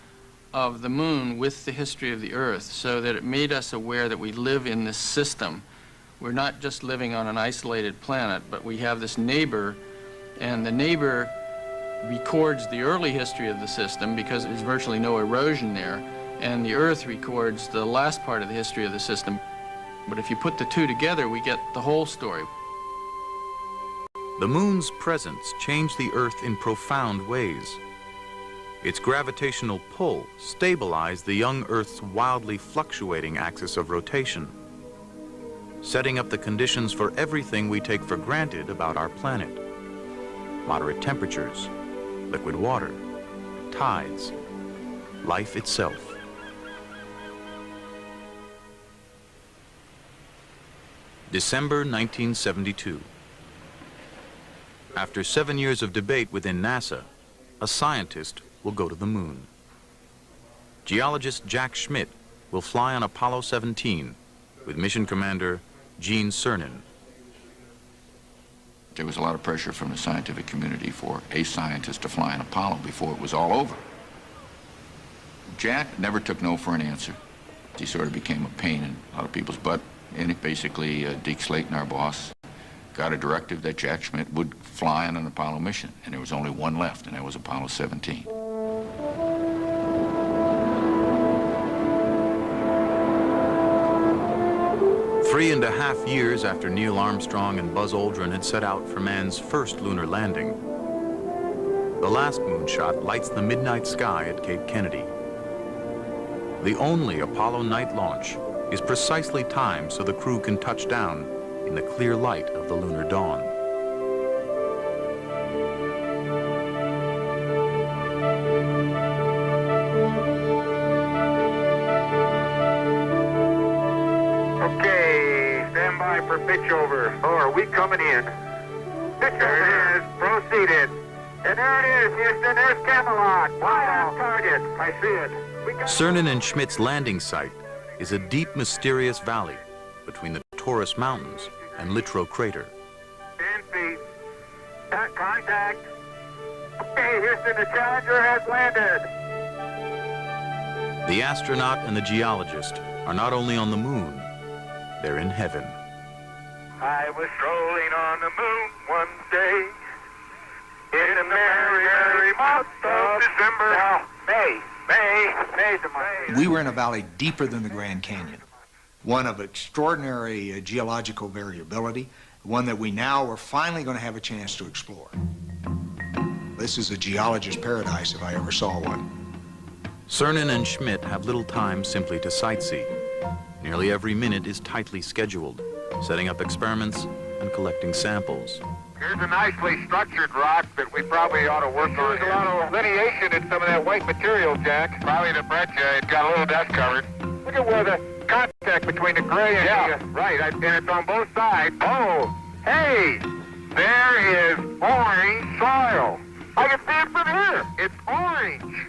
H: of the moon with the history of the Earth, so that it made us aware that we live in this system. We're not just living on an isolated planet, but we have this neighbor, and the neighbor records the early history of the system because there's virtually no erosion there, and the Earth records the last part of the history of the system. But if you put the two together, we get the whole story.
B: The moon's presence changed the Earth in profound ways. Its gravitational pull stabilized the young Earth's wildly fluctuating axis of rotation, setting up the conditions for everything we take for granted about our planet. Moderate temperatures, liquid water, tides, life itself. December 1972. After 7 years of debate within NASA, a scientist will go to the moon. Geologist Jack Schmitt will fly on Apollo 17 with mission commander Gene Cernan.
S: There was a lot of pressure from the scientific community for a scientist to fly on Apollo before it was all over. Jack never took no for an answer. He sort of became a pain in a lot of people's butt. And it basically, Deke Slayton, our boss, got a directive that Jack Schmitt would fly on an Apollo mission. And there was only one left, and that was Apollo 17.
B: 3.5 years after Neil Armstrong and Buzz Aldrin had set out for man's first lunar landing, the last moonshot lights the midnight sky at Cape Kennedy. The only Apollo night launch is precisely timed so the crew can touch down in the clear light of the lunar dawn.
A: Okay, stand by for pitch over. Oh, are we coming in? Pitch there it is, proceeded. And there it is, Houston, there's Camelot. Wow, target, I see it.
B: Cernan and Schmidt's landing site is a deep, mysterious valley between the Taurus Mountains and Littrow Crater.
A: 10 feet. Contact. Okay, Houston, the Challenger has landed.
B: The astronaut and the geologist are not only on the moon, they're in heaven.
A: I was strolling on the moon one day in the merry, merry month of December. Now, May's the month.
W: We were in a valley deeper than the Grand Canyon, one of extraordinary geological variability, one that we now are finally going to have a chance to explore. This is a geologist's paradise if I ever saw one.
B: Cernan and Schmitt have little time simply to sightsee. Nearly every minute is tightly scheduled, setting up experiments and collecting samples.
A: Here's a nicely structured rock that we probably ought to work on. There's a lot of lineation in some of that white material, Jack. Probably the breccia. It's got a little dust covered. Look at where the contact between the gray and the... Right, and it's on both sides. Oh, hey, there is orange soil. I can see it from here. It's orange.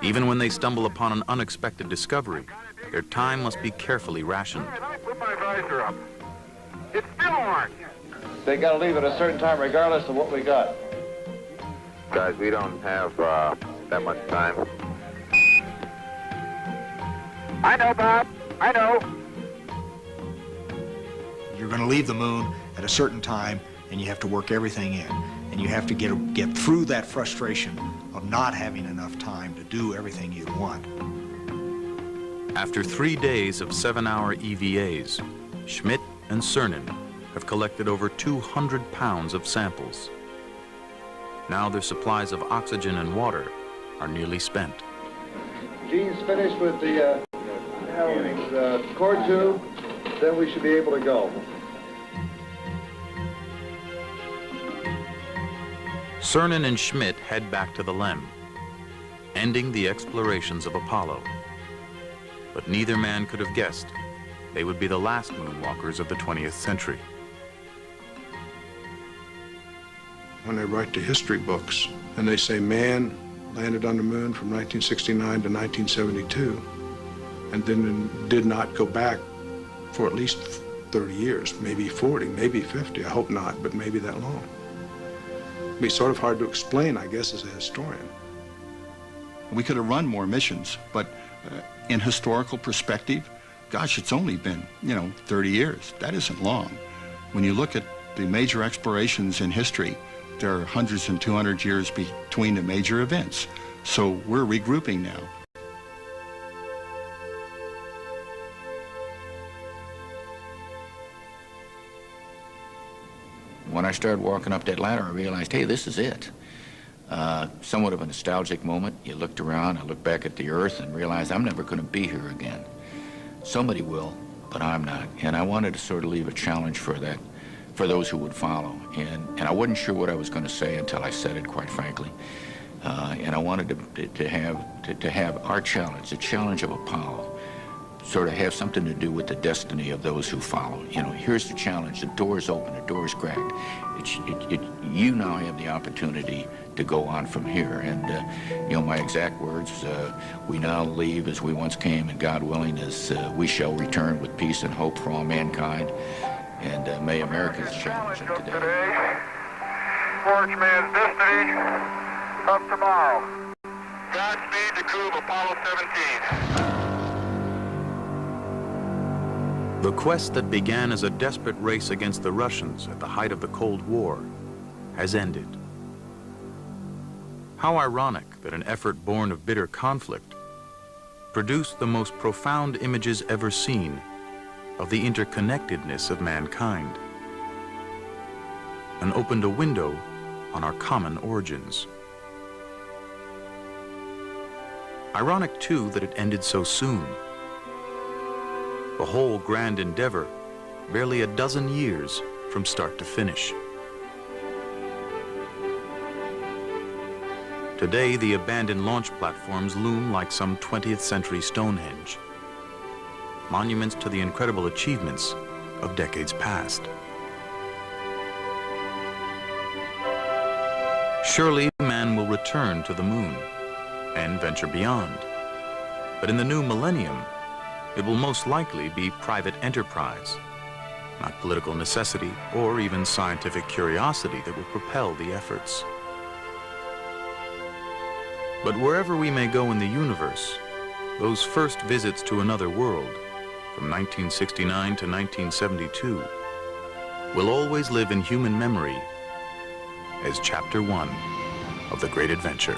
B: Even when they stumble upon an unexpected discovery, their time must be carefully rationed.
A: I put my visor up. It's still orange.
C: They got to leave at a certain time regardless of what we got.
A: Guys, we don't have that much time. I know, Bob. I know.
W: You're going to leave the moon at a certain time, and you have to work everything in. And you have to get through that frustration of not having enough time to do everything you want.
B: After 3 days of 7-hour EVAs, Schmidt and Cernan have collected over 200 pounds of samples. Now their supplies of oxygen and water are nearly spent.
E: Gene's finished with the core tube, then we should be able to go.
B: Cernan and Schmidt head back to the LEM, ending the explorations of Apollo. But neither man could have guessed they would be the last moonwalkers of the 20th century.
J: When they write the history books and they say man landed on the moon from 1969 to 1972 and then did not go back for at least 30 years, maybe 40, maybe 50, I hope not, but maybe that long. It'd be sort of hard to explain, I guess, as a historian.
W: We could have run more missions, but in historical perspective, gosh, it's only been, 30 years. That isn't long. When you look at the major explorations in history, there are hundreds and 200 years between the major events. So we're regrouping now.
S: When I started walking up that ladder, I realized, hey, this is it. Somewhat of a nostalgic moment. You looked around, I looked back at the Earth and realized I'm never going to be here again. Somebody will, but I'm not. And I wanted to sort of leave a challenge for that, for those who would follow. And I wasn't sure what I was going to say until I said it, quite frankly. And I wanted to have our challenge, the challenge of Apollo, sort of have something to do with the destiny of those who follow. Here's the challenge. The door's open, the door's cracked. You now have the opportunity to go on from here. And, my exact words, we now leave as we once came, and God willing, as we shall return with peace and hope for all mankind. And may America's challenge of today.
A: Forge man's destiny of tomorrow. Godspeed the crew of Apollo 17.
B: The quest that began as a desperate race against the Russians at the height of the Cold War has ended. How ironic that an effort born of bitter conflict produced the most profound images ever seen of the interconnectedness of mankind and opened a window on our common origins. Ironic, too, that it ended so soon. The whole grand endeavor, barely a dozen years from start to finish. Today, the abandoned launch platforms loom like some 20th century Stonehenge, monuments to the incredible achievements of decades past. Surely, man will return to the moon and venture beyond. But in the new millennium, it will most likely be private enterprise, not political necessity or even scientific curiosity that will propel the efforts. But wherever we may go in the universe, those first visits to another world, from 1969 to 1972, will always live in human memory as Chapter 1 of The Great Adventure.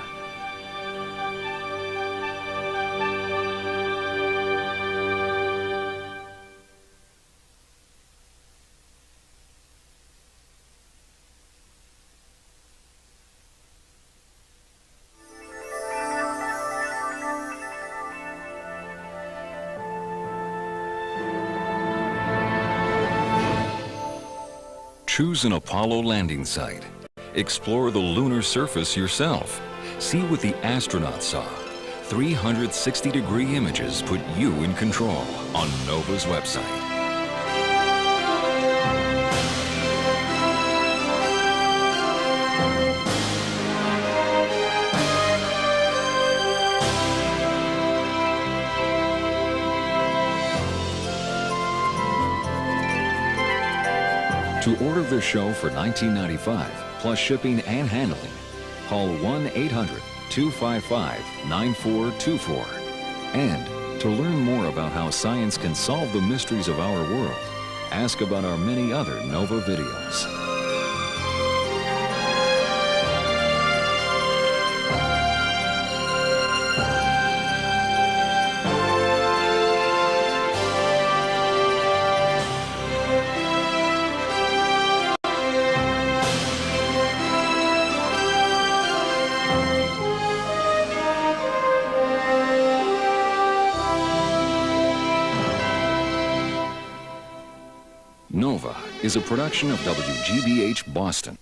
K: Choose an Apollo landing site. Explore the lunar surface yourself. See what the astronauts saw. 360-degree images put you in control on NOVA's website. To order the show for $19.95, plus shipping and handling, call 1-800-255-9424 and To learn more about how science can solve the mysteries of our world, ask about our many other NOVA videos. NOVA is a production of WGBH Boston.